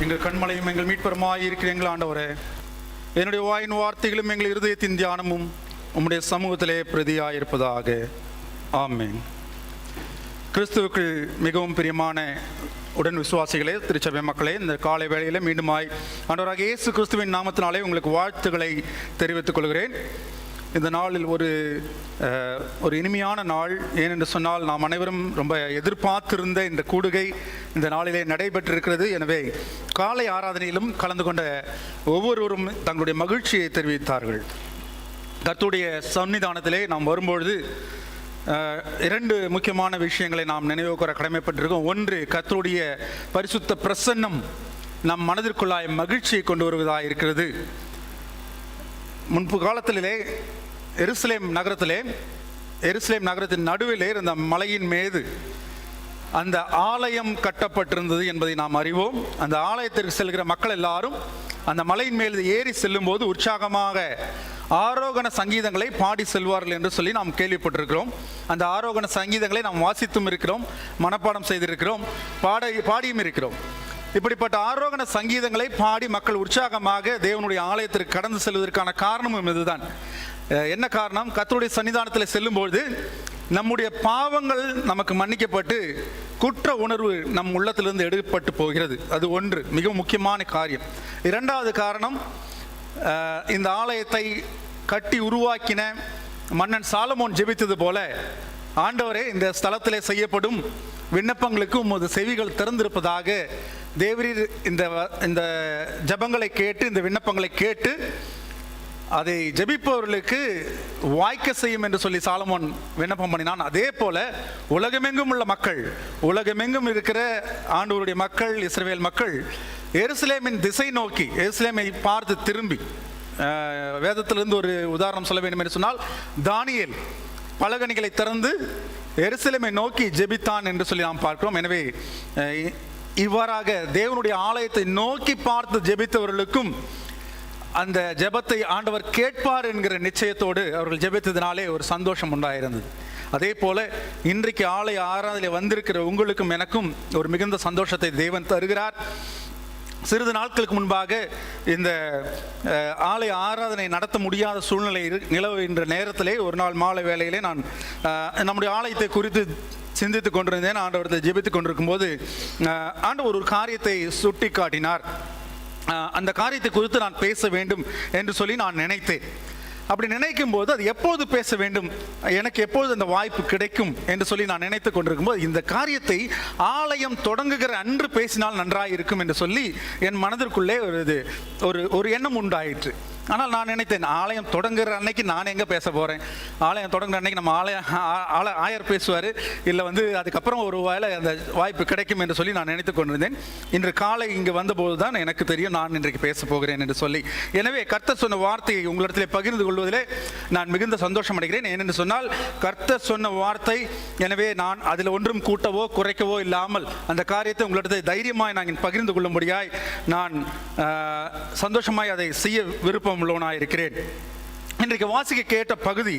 எங்கள் கண்மலையும் எங்கள் மீட்பெருமாய் இருக்கிற எங்கள் ஆண்டவரே, என்னுடைய வாயின் வார்த்தைகளும் எங்கள் இருதயத்தின் தியானமும் உம்முடைய சமூகத்திலே பிரதியாயிருப்பதாக. ஆமென். கிறிஸ்துவுக்குள் மிகவும் பிரியமான உடன் விசுவாசிகளே, திருச்சபை மக்களே, இந்த காலை வேளையில் மீண்டுமாய் ஆண்டவராகிய இயேசு கிறிஸ்துவின் நாமத்தினாலே உங்களுக்கு வாழ்த்துக்களை தெரிவித்துக் கொள்கிறேன். இந்த நாளில் ஒரு இனிமையான நாள். ஏனென்று சொன்னால், நாம் அனைவரும் ரொம்ப எதிர்பார்த்திருந்த இந்த கூடுகை இந்த நாளிலே நடைபெற்றிருக்கிறது. எனவே காலை ஆராதனையிலும் கலந்து கொண்ட ஒவ்வொருவரும் தங்களுடைய மகிழ்ச்சியை தெரிவித்தார்கள். கர்த்தருடைய சன்னிதானத்திலே நாம் வரும்பொழுது இரண்டு முக்கியமான விஷயங்களை நாம் நினைவு கூற கடமைப்பட்டிருக்கோம். ஒன்று, கர்த்தருடைய பரிசுத்த பிரசன்னம் நம் மனதிற்குள்ளாய் மகிழ்ச்சியை கொண்டு வருவதாக இருக்கிறது. முன்பு காலத்திலே எருசலேம் நகரத்தின் நடுவிலே இருந்த மலையின் மீது அந்த ஆலயம் கட்டப்பட்டிருந்தது என்பதை நாம் அறிவோம். அந்த ஆலயத்திற்கு செல்கிற மக்கள் எல்லாரும் அந்த மலையின் மேல் ஏறி செல்லும் போது உற்சாகமாக ஆரோகண சங்கீதங்களை பாடி செல்வார்கள் என்று சொல்லி நாம் கேள்விப்பட்டிருக்கிறோம். அந்த ஆரோகண சங்கீதங்களை நாம் வாசித்தும் இருக்கிறோம், மனப்பாடம் செய்திருக்கிறோம், பாடியும் இருக்கிறோம். இப்படிப்பட்ட ஆரோகண சங்கீதங்களை பாடி மக்கள் உற்சாகமாக தேவனுடைய ஆலயத்திற்கு கடந்து செல்வதற்கான காரணமும் இதுதான். என்ன காரணம்? கர்த்தருடைய சன்னிதானத்தில் செல்லும்போது நம்முடைய பாவங்கள் நமக்கு மன்னிக்கப்பட்டு குற்ற உணர்வு நம் உள்ளத்திலிருந்து எடுக்கப்பட்டு போகிறது. அது ஒன்று, மிக முக்கியமான காரியம். இரண்டாவது காரணம், இந்த ஆலயத்தை கட்டி உருவாக்கின மன்னன் சாலமோன் ஜெபித்தது போல, ஆண்டவரே, இந்த ஸ்தலத்திலே செய்யப்படும் விண்ணப்பங்களுக்கு உமது செவிகள் திறந்திருப்பதாக தேவரீர் இந்த ஜபங்களை கேட்டு, இந்த விண்ணப்பங்களை கேட்டு அதை ஜெபிப்பவர்களுக்கு வாய்க்க செய்யும் என்று சொல்லி சாலமோன் விண்ணப்பம் பண்ணினான். அதே போல உலகமெங்கும் உள்ள மக்கள், உலகமெங்கும் இருக்கிற ஆண்டவருடைய மக்கள், இஸ்ரவேல் மக்கள் எருசலேமின் திசை நோக்கி, எருசலேமை பார்த்து திரும்பி, வேதத்திலிருந்து ஒரு உதாரணம் சொல்ல வேண்டும் என்று சொன்னால், தானியேல் பலகணிகளை திறந்து எருசலேமை நோக்கி ஜெபித்தான் என்று சொல்லி நாம் பார்க்கிறோம். எனவே இவ்வாறாக தேவனுடைய ஆலயத்தை நோக்கி பார்த்து ஜெபித்தவர்களுக்கும் அந்த ஜெபத்தை ஆண்டவர் கேட்பார் என்கிற நிச்சயத்தோடு அவர்கள் ஜெபித்ததினாலே ஒரு சந்தோஷம் உண்டாயிருந்தது. அதே போல இன்றைக்கு ஆலய ஆராதனை வந்திருக்கிற உங்களுக்கும் எனக்கும் ஒரு மிகுந்த சந்தோஷத்தை தேவன் தருகிறார். சிறிது நாட்களுக்கு முன்பாக இந்த ஆலய ஆராதனை நடத்த முடியாத சூழ்நிலை நிலவுகின்ற நேரத்திலே ஒரு நாள் மாலை வேளையிலே நான் நம்முடைய ஆலயத்தை குறித்து சிந்தித்து கொண்டிருந்தேன். ஆண்டவரத்தை ஜெபித்து கொண்டிருக்கும் போது ஆண்டவர் ஒரு காரியத்தை சுட்டி காட்டினார். அந்த காரியத்தை குறித்து நான் பேச வேண்டும் என்று சொல்லி நான் நினைத்தேன். அப்படி நினைக்கும் போது அது எப்போது பேச வேண்டும், எனக்கு எப்போது அந்த வாய்ப்பு கிடைக்கும் என்று சொல்லி நான் நினைத்து கொண்டிருக்கும் போது, இந்த காரியத்தை ஆலயம் தொடங்குகிற அன்று பேசினால் நன்றாக இருக்கும் என்று சொல்லி என் மனதிற்குள்ளே ஒரு எண்ணம் உண்டாயிற்று. ஆனால் நான் நினைத்தேன், ஆலயம் தொடங்குகிற அன்னைக்கு நான் எங்கே பேச போகிறேன்? ஆலயம் தொடங்குற அன்னைக்கு நம்ம ஆயர் பேசுவார், இல்லை அதுக்கப்புறம் ஒரு வேளை அந்த வாய்ப்பு கிடைக்கும் என்று சொல்லி நான் நினைத்து கொண்டிருந்தேன். இன்று காலை இங்கே வந்தபோது தான் எனக்கு தெரியும் நான் இன்றைக்கு பேச போகிறேன் என்று சொல்லி. எனவே கர்த்தர் சொன்ன வார்த்தையை உங்களிடத்திலே பகிர்ந்து கொள்வதிலே நான் மிகுந்த சந்தோஷம் அடைகிறேன். ஏனென்று சொன்னால், கர்த்தர் சொன்ன வார்த்தை, எனவே நான் அதில் ஒன்றும் கூட்டவோ குறைக்கவோ இல்லாமல் அந்த காரியத்தை உங்களிடத்தை தைரியமாய் நான் பகிர்ந்து கொள்ளும்படியாய் நான் சந்தோஷமாய் அதை செய்ய விருப்பம் உள்ளவனாயிருக்கிறேன். இன்றைக்கு வாசிக்க கேட்ட பகுதி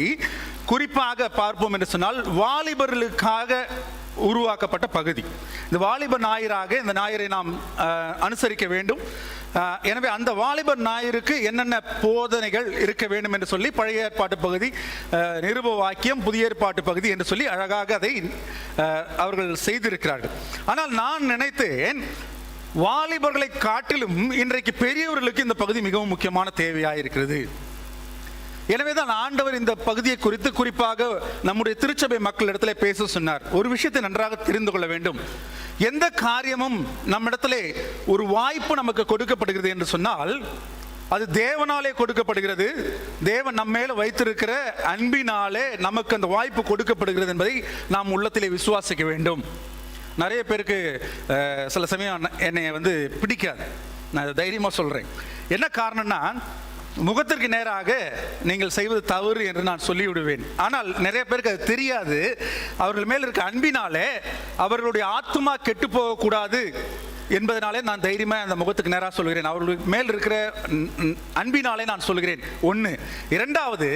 குறிப்பாக பார்ப்போம் என்று சொன்னால், வாலிபர்களுக்காக உருவாக்கப்பட்ட பகுதி. இந்த வாலிபர் ஞாயிறாக இந்த ஞாயிறை நாம் அனுசரிக்க வேண்டும். எனவே அந்த வாலிபர் ஞாயிற்கு என்னென்ன போதனைகள் இருக்க வேண்டும் என்று சொல்லி பழைய ஏற்பாட்டு பகுதி, நிருப வாக்கியம், புதிய ஏற்பாட்டு பகுதி என்று சொல்லி அழகாக அதை அவர்கள் செய்திருக்கிறார்கள். ஆனால் நான் நினைத்தேன், வாலிபர்களை காட்டிலும் இன்றைக்கு பெரியவர்களுக்கு இந்த பகுதி மிகவும் முக்கியமான தேவையாக இருக்கிறது. எனவேதான் ஆண்டவர் இந்த பகுதியை குறித்து குறிப்பாக நம்முடைய திருச்சபை மக்களிடத்தில் பேச சொன்னார். ஒரு விஷயத்தை நன்றாக தெரிந்து கொள்ள வேண்டும். எந்த காரியமும் நம்மிடத்திலே ஒரு வாய்ப்பு நமக்கு கொடுக்கப்படுகிறது என்று சொன்னால், அது தேவனாலே கொடுக்கப்படுகிறது. தேவன் நம்ம மேல வைத்திருக்கிற அன்பினாலே நமக்கு அந்த வாய்ப்பு கொடுக்கப்படுகிறது என்பதை நாம் உள்ளத்திலே விசுவாசிக்க வேண்டும். நிறைய பேருக்கு சில சமயம் என்னை பிடிக்காது, நான் தைரியமாக சொல்கிறேன். என்ன காரணம்னா, முகத்திற்கு நேராக நீங்கள் செய்வது தவறு என்று நான் சொல்லிவிடுவேன். ஆனால் நிறைய பேருக்கு அது தெரியாது. அவர்கள் மேல் இருக்க அன்பினாலே அவர்களுடைய ஆத்துமா கெட்டு போகக்கூடாது என்பதனாலே நான் தைரியமாக அந்த முகத்துக்கு நேராக சொல்கிறேன். அவர்களுக்கு மேல் இருக்கிற அன்பினாலே நான் சொல்கிறேன். ஒன்று. இரண்டாவது,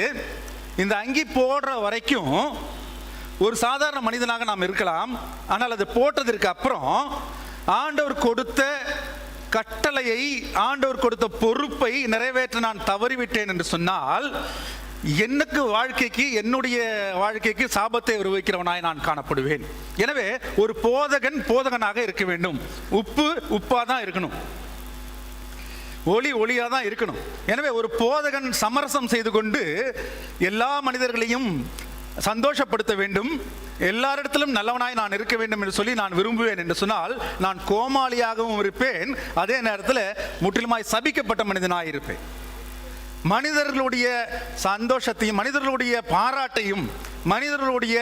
இந்த அங்கி போடுற வரைக்கும் ஒரு சாதாரண மனிதனாக நாம் இருக்கலாம். ஆனால் அது போட்டதற்கு அப்புறம் ஆண்டவர் கொடுத்த கட்டளையை, ஆண்டவர் கொடுத்த பொறுப்பை நிறைவேற்ற நான் தவறிவிட்டேன் என்று சொன்னால் என்னுடைய வாழ்க்கைக்கு சாபத்தை உருவாக்கிறவனாய் நான் காணப்படுவேன். எனவே ஒரு போதகன் போதகனாக இருக்க வேண்டும். உப்பு உப்பா தான் இருக்கணும், ஒளி ஒளியா தான் இருக்கணும். எனவே ஒரு போதகன் சமரசம் செய்து கொண்டு எல்லா மனிதர்களையும் சந்தோஷப்படுத்த வேண்டும், எல்லாரிடத்திலும் நல்லவனாய் நான் இருக்க வேண்டும் என்று சொல்லி நான் விரும்புவேன் என்று சொன்னால் நான் கோமாளியாகவும் இருப்பேன், அதே நேரத்தில் முற்றிலுமாய் சபிக்கப்பட்ட மனிதனாய் இருப்பேன். மனிதர்களுடைய சந்தோஷத்தையும் மனிதர்களுடைய பாராட்டையும் மனிதர்களுடைய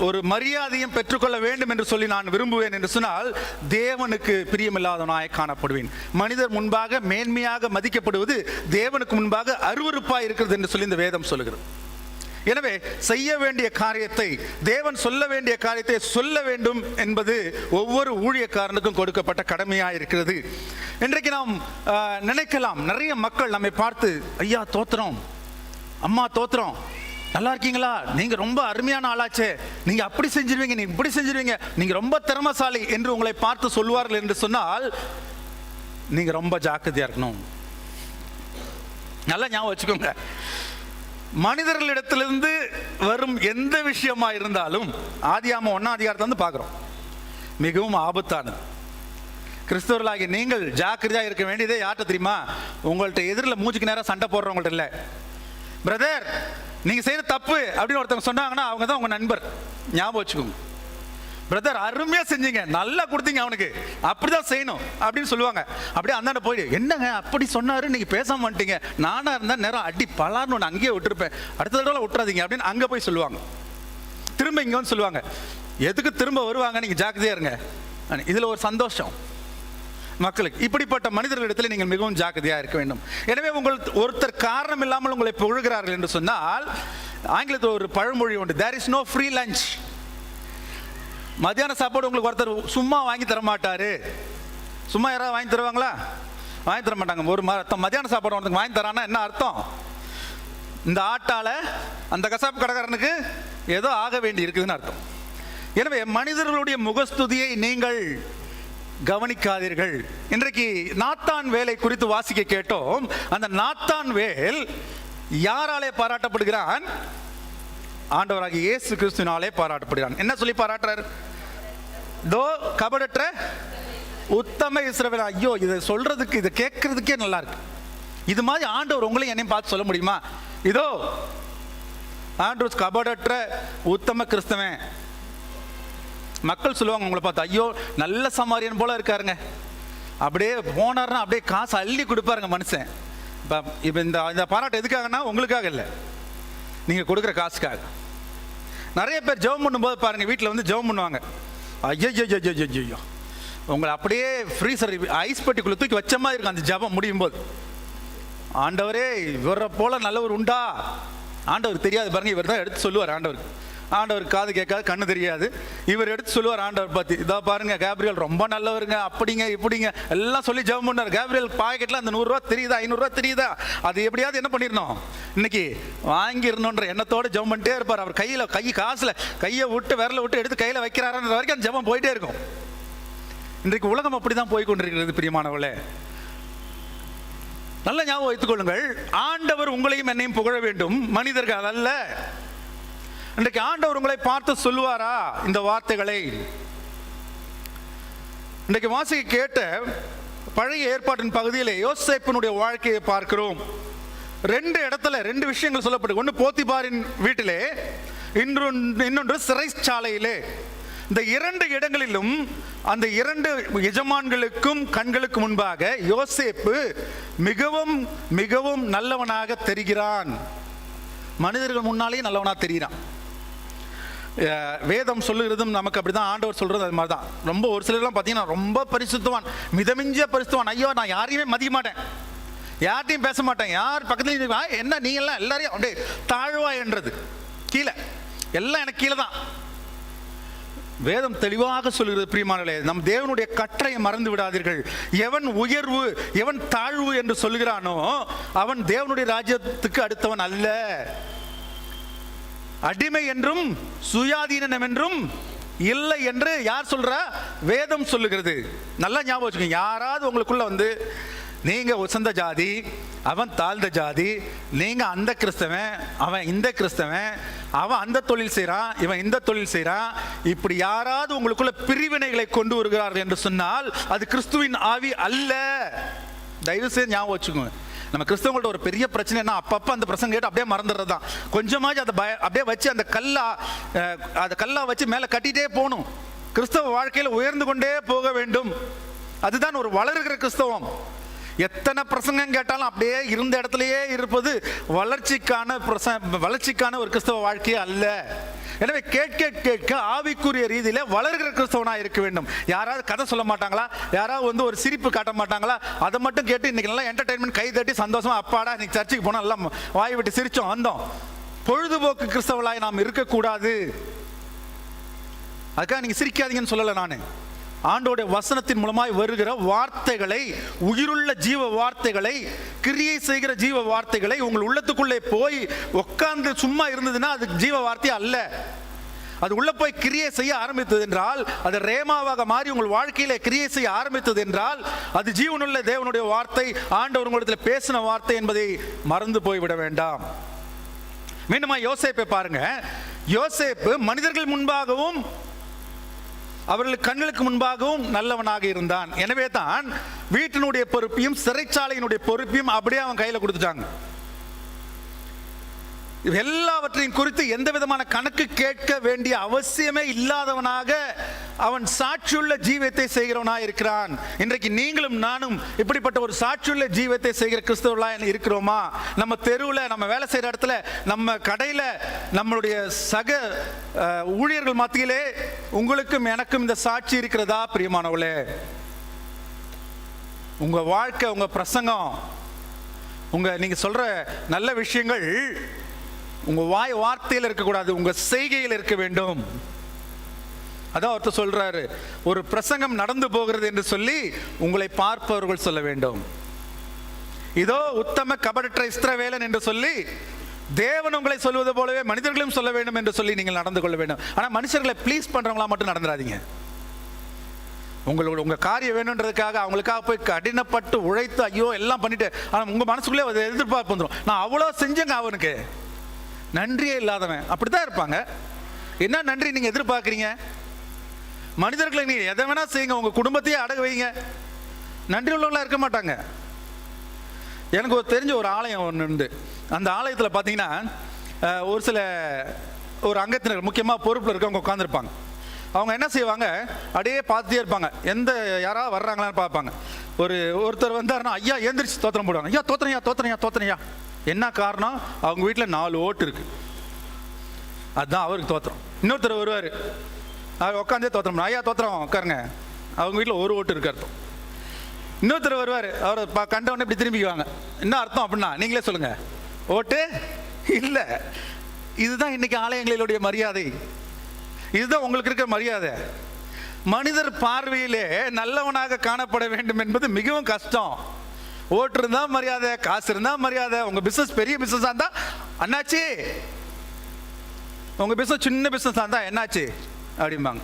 ஒரு மரியாதையும் பெற்றுக்கொள்ள வேண்டும் என்று சொல்லி நான் விரும்புவேன் என்று சொன்னால் தேவனுக்கு பிரியமில்லாதவனாய் காணப்படுவேன். மனிதர் முன்பாக மேன்மையாக மதிக்கப்படுவது தேவனுக்கு முன்பாக அருவருப்பாய் இருக்கிறது என்று சொல்லி இந்த வேதம் சொல்லுகிறது. எனவே செய்ய வேண்டிய காரியத்தை, தேவன் சொல்ல வேண்டிய காரியத்தை சொல்ல வேண்டும் என்பது ஒவ்வொரு ஊழியக்காரனுக்கும் கொடுக்கப்பட்ட கடமையாக இருக்கிறது. இன்றைக்கு நாம் நினைக்கலாம், நிறைய மக்கள் நம்மை பார்த்து ஐயா தோத்திரம், அம்மா தோத்திரம், நல்லா இருக்கீங்களா, நீங்க ரொம்ப அருமையான ஆளாச்சே, நீங்க அப்படி செஞ்சிருவீங்க, நீங்க இப்படி செஞ்சிருவீங்க, நீங்க ரொம்ப திறமசாலி என்று உங்களை பார்த்து சொல்வார்கள் என்று சொன்னால் நீங்க ரொம்ப ஜாக்கிரதையா இருக்கணும். நல்லா ஞாபகம் வச்சுக்கோங்க, மனிதர்களிடத்திலிருந்து வரும் எந்த விஷயமா இருந்தாலும் ஆதியாகமம் 1ஆம் அதிகாரத்தை வந்து பார்க்கிறோம், மிகவும் ஆபத்தானது. கிறிஸ்தவர்களாகிய நீங்கள் ஜாக்கிரதையாக இருக்க வேண்டியதே யார்கிட்ட தெரியுமா? உங்கள்கிட்ட எதிரில் மூச்சுக்கு நேரம் சண்டை போடுறவங்கள்ட்ட இல்லை. பிரதர் நீங்கள் செய்கிற தப்பு அப்படின்னு ஒருத்தவங்க சொன்னாங்கன்னா அவங்க தான் உங்கள் நண்பர். ஞாபகம் வச்சுக்கோங்க. பிரதர் அருமையாக செஞ்சீங்க, நல்லா கொடுத்தீங்க, அவனுக்கு அப்படிதான் செய்யணும் அப்படின்னு சொல்லுவாங்க. அப்படியே அந்தாண்ட போயிடு, என்னங்க அப்படி சொன்னாரு, நீங்கள் பேசாம வந்துட்டீங்க, நானாக இருந்தால் நேரம் அடி பலார்னு ஒன்று அங்கேயே விட்டுருப்பேன், அடுத்த தடவை விட்டுறாதீங்க அப்படின்னு அங்கே போய் சொல்லுவாங்க. திரும்ப இங்கே வந்து சொல்லுவாங்க, எதுக்கு திரும்ப வருவாங்க, நீங்கள் ஜாக்கிரதையா இருங்க. இதில் ஒரு சந்தோஷம் மக்களுக்கு. இப்படிப்பட்ட மனிதர்களிடத்தில் நீங்கள் மிகவும் ஜாக்கிரதையாக இருக்க வேண்டும். எனவே ஒருத்தர் காரணம் இல்லாமல் உங்களை புகழ்கிறார்கள் என்று சொன்னால், ஆங்கிலத்தில் ஒரு பழமொழி உண்டு, there is no free lunch. மத்தியான சாப்பாடு உங்களுக்கு ஒருத்தர் சும்மா வாங்கி தர மாட்டாரு. சும்மா யாராவது வாங்கி தருவாங்களா? வாங்கி தர மாட்டாங்க. ஒரு மத்தியான சாப்பாடு ஒருத்தங்க வாங்கி தரான்னா என்ன அர்த்தம்? இந்த ஆட்டால அந்த கசாப்பு கடைக்காரனுக்கு ஏதோ ஆக வேண்டி இருக்குதுன்னு அர்த்தம். எனவே மனிதர்களுடைய முகஸ்துதியை நீங்கள் கவனிக்காதீர்கள். இன்றைக்கு நாத்தான் வேலை குறித்து வாசிக்க கேட்டோம். அந்த நாத்தான் வேல் யாராலே பாராட்டப்படுகிறான்? ஆண்டவராகிய இயேசு கிறிஸ்துவினாலே பாராட்டப்படுகிறான். என்ன சொல்லி பாராட்டுறார்? தோ கபடற்ற உத்தம இஸ்ரவேல். ஐயோ, இதை சொல்றதுக்கு, இதை கேட்கறதுக்கே நல்லா இருக்கு. இது மாதிரி ஆண்டவர் உங்களையும் என்னையும் பார்த்து சொல்ல முடியுமா? இதோ ஆண்டவர் கபடற்ற உத்தம கிறிஸ்தவன். மக்கள் சொல்லுவாங்க உங்களை பார்த்து, ஐயோ நல்ல சமாரியன் போல இருக்காருங்க, அப்படியே போனார்னா அப்படியே காசு அள்ளி கொடுப்பாருங்க மனுஷன். இப்போ இந்த பாராட்டு எதுக்காகனா உங்களுக்காக இல்லை, நீங்கள் கொடுக்குற காசுக்காக. நிறைய பேர் ஜெபம் பண்ணும்போது பாருங்கள், வீட்டில் வந்து ஜெபம் பண்ணுவாங்க, ஐயோ உங்களை அப்படியே ஃப்ரீசர் ஐஸ் பெட்டிக்குள்ளே தூக்கி வச்ச மாதிரி இருக்கும் அந்த ஜெபம் முடியும் போது. ஆண்டவரே இவரை போல நல்லவர் உண்டா? ஆண்டவர் தெரியாது பாருங்க, இவர் தான் எடுத்து சொல்லுவார் ஆண்டவருக்கு. ஆண்டவருக்கு காது கேட்காது, கண்ணு தெரியாது, இவர் எடுத்து சொல்லுவார் ஆண்டவர் பற்றி, இதோ பாருங்க கேப்ரியல் ரொம்ப நல்லவருங்க, அப்படிங்க இப்படிங்க எல்லாம் சொல்லி ஜெபம் பண்ணார். கேப்ரியல் பாக்கெட்டில் அந்த 100 ரூபா தெரியுதா, 500 ரூபா தெரியுதா, அது எப்படியாவது என்ன பண்ணிடணும், இன்னைக்கு வாங்கிடணுன்ற எண்ணத்தோடு ஜெபம் பண்ணிட்டே இருப்பார். அவர் காசில் கையை விட்டு விரல விட்டு எடுத்து கையில் வைக்கிறாருன்ற வரைக்கும் அந்த ஜெபம் போயிட்டே இருக்கும். இன்றைக்கு உலகம் அப்படி தான் போய் கொண்டிருக்கிறது பிரியமானவர்களே. நல்ல ஞாபகம் வைத்துக் கொள்ளுங்கள், ஆண்டவர் உங்களையும் என்னையும் புகழ வேண்டும், மனிதர்கள் அல்ல. இன்றைக்கு ஆண்டவர் உங்களை பார்த்து சொல்லுவாரா இந்த வார்த்தைகளை? இன்றைக்கு வாசிக்க கேட்ட பழைய ஏற்பாட்டின் பகுதியில் யோசேப்பினுடைய வாழ்க்கையை பார்க்கிறோம். 2 இடத்துல 2 விஷயங்கள் சொல்லப்பட்டு, ஒன்று போத்திபாரின் வீட்டிலே, இன்னொன்று சிறைச்சாலையிலே. இந்த 2 இடங்களிலும் அந்த 2 எஜமான்களுக்கும் கண்களுக்கு முன்பாக யோசேப்பு மிகவும் மிகவும் நல்லவனாக தெரிகிறான். மனிதர்கள் முன்னாலேயே நல்லவனாக தெரிகிறான். வேதம் சொல்லுகிறதும் நமக்கு அப்படிதான், ஆண்டவர் சொல்றது அது மாதிரி தான். ரொம்ப ஒரு சிலர்லாம் பார்த்தீங்கன்னா ரொம்ப பரிசுத்தவான், மிதமிஞ்சிய பரிசுத்தவான், ஐயோ நான் யாரையுமே மதிக்க மாட்டேன், யார்ட்டையும் பேச மாட்டேன், யார் பக்கத்துலையும் என்ன நீ எல்லாம் எல்லாரையும் அப்படியே தாழ்வா என்றது, கீழே எல்லாம் எனக்கு கீழே தான். வேதம் தெளிவாக சொல்லுகிறது பிரியமானவர்களே, நம் தேவனுடைய கட்டளையை மறந்து விடாதீர்கள். எவன் உயர்வு எவன் தாழ்வு என்று சொல்லுகிறானோ அவன் தேவனுடைய ராஜ்யத்துக்கு அடுத்தவன் அல்ல. அடிமை என்றும் சுயாதீனம் என்றும் இல்லை என்று யார் சொல்றா? வேதம் சொல்லுகிறது. நல்லா ஞாபகம் வச்சுக்கோங்க. யாராவது உங்களுக்குள்ள வந்து நீங்க உசந்த ஜாதி, அவன் தாழ்ந்த ஜாதி, நீங்க அந்த கிறிஸ்தவன், அவன் இந்த கிறிஸ்தவன், அவன் அந்த தொழில் செய்கிறான், இவன் இந்த தொழில் செய்கிறான், இப்படி யாராவது உங்களுக்குள்ள பிரிவினைகளை கொண்டு வருகிறார்கள் என்று சொன்னால் அது கிறிஸ்துவின் ஆவி அல்ல. தயவு செய்து ஞாபகம் வச்சுக்கோங்க. நம்ம கிறிஸ்தவங்கள்ட்ட ஒரு பெரிய பிரச்சனை என்ன, அப்பப்போ அந்த பிரசங்க கேட்டு அப்படியே மறந்துடுறது தான். கொஞ்சமாச்சு அதை அப்படியே வச்சு அந்த கல்லா வச்சு மேலே கட்டிகிட்டே போகணும். கிறிஸ்தவ வாழ்க்கையில் உயர்ந்து கொண்டே போக வேண்டும். அதுதான் ஒரு வளருகிற கிறிஸ்தவம். எத்தனை பிரசங்கம் கேட்டாலும் அப்படியே இருந்த இடத்துலயே இருப்பது வளர்ச்சிக்கான ஒரு கிறிஸ்தவ வாழ்க்கையே அல்ல. எனவே கேட்க ஆவிக்குரிய ரீதியில வளர்கிற கிறிஸ்தவனா இருக்க வேண்டும். யாராவது கதை சொல்ல மாட்டாங்களா, யாராவது வந்து ஒரு சிரிப்பு காட்ட மாட்டாங்களா, அதை மட்டும் கேட்டு இன்னைக்கு நல்லா என்டர்டைன்மெண்ட் கை தட்டி சந்தோஷமா அப்பாடா இன்னைக்கு சர்ச்சுக்கு போனோம் எல்லாம் வாய் விட்டு சிரிச்சோம் வந்தோம், பொழுதுபோக்கு கிறிஸ்தவளாய் நாம் இருக்கக்கூடாது. அதுக்காக நீங்க சிரிக்காதீங்கன்னு சொல்லலை. நான் ஆண்டோடைய வசனத்தின் மூலமாய் வருகிற வார்த்தைகளை, உயிருள்ள ஜீவ வார்த்தைகளை, கிரியை செய்கிற ஜீவ வார்த்தைகளை உங்கள் உள்ளத்துக்குள்ளே போய் உட்கார்ந்து சும்மா இருந்ததுன்னா அது ஜீவ வார்த்தை அல்ல. அது உள்ள போய் கிரியை செய்ய ஆரம்பித்தது என்றால், அது ரேமாவாக மாறி உங்கள் வாழ்க்கையில கிரியை செய்ய ஆரம்பித்தது என்றால் அது ஜீவனுள்ள தேவனுடைய வார்த்தை, ஆண்டவர் உங்களிடத்தில் பேசின வார்த்தை என்பதை மறந்து போய்விட வேண்டாம். மீண்டுமா யோசேப்பை பாருங்க. யோசேப்பு மனிதர்கள் முன்பாகவும் அவர்கள் கண்களுக்கு முன்பாகவும் நல்லவனாக இருந்தான். எனவே தான் வீட்டினுடைய பொறுப்பையும் சிறைச்சாலையினுடைய பொறுப்பையும் அப்படியே அவன் கையில் கொடுத்துட்டாங்க. எல்லாவற்றையும் குறித்து எந்த விதமான கணக்கு கேட்க வேண்டிய அவசியமே இல்லாதவனாக அவன் சாட்சியுள்ள ஜீவத்தை செய்கிறவனாக இருக்கிறான். இன்றைக்கு நீங்களும் நானும் இப்படிப்பட்ட ஒரு சாட்சியுள்ள ஜீவத்தை செய்கிற கிறிஸ்தவர்களாக இருக்கிறோமா? நம்ம தெருவில், நம்ம வேலை செய்கிற இடத்துல, நம்ம கடையில், நம்மளுடைய சக ஊழியர்கள் மத்தியிலே உங்களுக்கும் எனக்கும் இந்த சாட்சி இருக்கிறதா? பிரியமானவர்களே, உங்க வாழ்க்கை, உங்க பிரசங்கம், நீங்க சொல்ற நல்ல விஷயங்கள் உங்க வார்த்தையில் இருக்கக்கூடாது, உங்க செய்கையில் இருக்க வேண்டும். அதான் ஒருத்தர் சொல்றாரு, ஒரு பிரசங்கம் நடந்து போகிறது என்று சொல்லி உங்களை பார்ப்பவர்கள் சொல்ல வேண்டும். இதோ உத்தம கபடற்ற இஸ்ரவேலன் என்று சொல்லி தேவன் உங்களை சொல்வது போலவே மனிதர்களும் சொல்ல வேண்டும் என்று சொல்லி நீங்கள் நடந்து கொள்ள வேண்டும். ஆனா மனுஷர்களை ப்ளீஸ் பண்றவங்களா மட்டும் நடந்துடாதீங்க. உங்க காரியம் வேணுன்றதுக்காக அவங்களுக்காக போய் கடினப்பட்டு உழைத்து ஐயோ எல்லாம் பண்ணிட்டு, ஆனா உங்க மனசுக்குள்ளே அதை எதிர்பார்ப்பு வந்துடும், நான் அவ்வளோ செஞ்சேங்க, அவனுக்கு நன்றியே இல்லாதவன். அப்படித்தான் இருப்பாங்க. என்ன நன்றி நீங்க எதிர்பார்க்குறீங்க? மனிதர்களை நீங்க எதை வேணா செய்யுங்க, உங்க குடும்பத்தையே அடகு வைங்க, நன்றி உள்ளவங்களா இருக்க மாட்டாங்க. எனக்கு தெரிஞ்ச ஒரு ஆலயம் ஒன்று உண்டு. அந்த ஆலயத்தில் பார்த்தீங்கன்னா ஒரு அங்கத்தினர் முக்கியமாக பொறுப்பில் இருக்கவங்க உட்காந்துருப்பாங்க. அவங்க என்ன செய்வாங்க, அப்படியே பார்த்துட்டே இருப்பாங்க, யாராவது வர்றாங்களான்னு பார்ப்பாங்க. ஒருத்தர் வந்தாருன்னா ஐயா ஏந்திரிச்சு தோத்திரம் போடுவாங்க. ஐயா தோத்திரையா. என்ன காரணம்? அவங்க வீட்டில் 4 ஓட்டு இருக்கு, அதுதான் அவருக்கு தோத்திரம். இன்னொருத்தர் வருவார், அவர் உட்காந்தே தோத்திரம், ஐயா தோத்திரம் உட்காருங்க, அவங்க வீட்டில் 1 ஓட்டு இருக்கு அர்த்தம். இன்னொருத்தர் வருவார், அவரை கண்டவொடனே இப்படி திரும்பிக்குவாங்க. என்ன அர்த்தம் அப்படின்னா நீங்களே சொல்லுங்க, ஓட்டு இல்லை. இதுதான் இன்னைக்கு ஆலயங்களிலுடைய மரியாதை, இதுதான் உங்களுக்கு இருக்கிற மரியாதை. மனிதர் பார்வையிலே நல்லவனாக காணப்பட வேண்டும் என்பது மிகவும் கஷ்டம். ஓட்டு இருந்தா மரியாதை, காசு இருந்தா மரியாதை. உங்க பிசினஸ் பெரிய பிசினஸா இருந்தா அண்ணாச்சி, உங்க பிசினஸ் சின்ன பிசினஸா இருந்தா என்னாச்சு அப்படிம்பாங்க.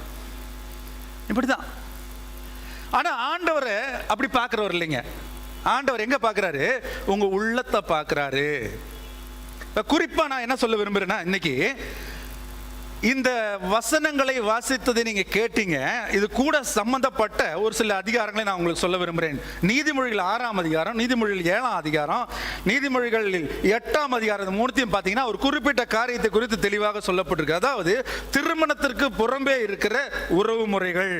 இப்படிதான். ஆனா ஆண்டவர் அப்படி பார்க்கிறவர் இல்லைங்க. ஆண்டவர் எங்க பார்க்கிறாரு? உங்க உள்ளத்தை பார்க்கிறாரு. குறிப்பா நான் என்ன சொல்ல விரும்புறேன்னா, இன்னைக்கு இந்த வசனங்களை வாசித்ததை நீங்க கேட்டீங்க, இது கூட சம்பந்தப்பட்ட ஒரு சில அதிகாரங்களை நான் உங்களுக்கு சொல்ல விரும்புகிறேன். நீதிமொழிகள் 6ஆம் அதிகாரம், நீதிமொழிகள் 7ஆம் அதிகாரம், நீதிமொழிகளில் 8ஆம் அதிகாரம், மூணுத்தையும் பார்த்தீங்கன்னா ஒரு குறிப்பிட்ட காரியத்தை குறித்து தெளிவாக சொல்லப்பட்டிருக்கு. அதாவது திருமணத்திற்கு புறம்பே இருக்கிற உறவு முறைகள்,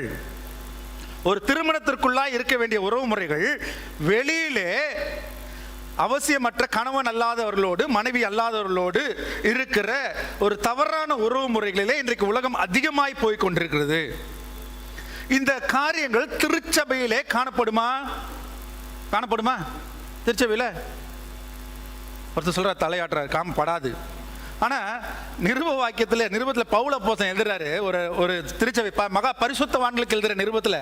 ஒரு திருமணத்திற்குள்ளாய் இருக்க வேண்டிய உறவு முறைகள் வெளியிலே அவசியமற்ற கணவன் அல்லாதவர்களோடு, மனைவி அல்லாதவர்களோடு இருக்கிற ஒரு தவறான உறவு முறைகளிலே இன்றைக்கு உலகம் அதிகமாய் போய் கொண்டிருக்கிறது. இந்த காரியங்கள் திருச்சபையிலே காணப்படுமா? திருச்சபையில ஒருத்தர் சொல்ற தலையாட்டுறாரு, காணப்படாது. ஆனா நிருபத்தில் பவுல் அப்போஸ்தலன் எழுதுறாரு, ஒரு திருச்சபை மகா பரிசுத்தவான்களுக்கு எழுதுற நிருபத்தில்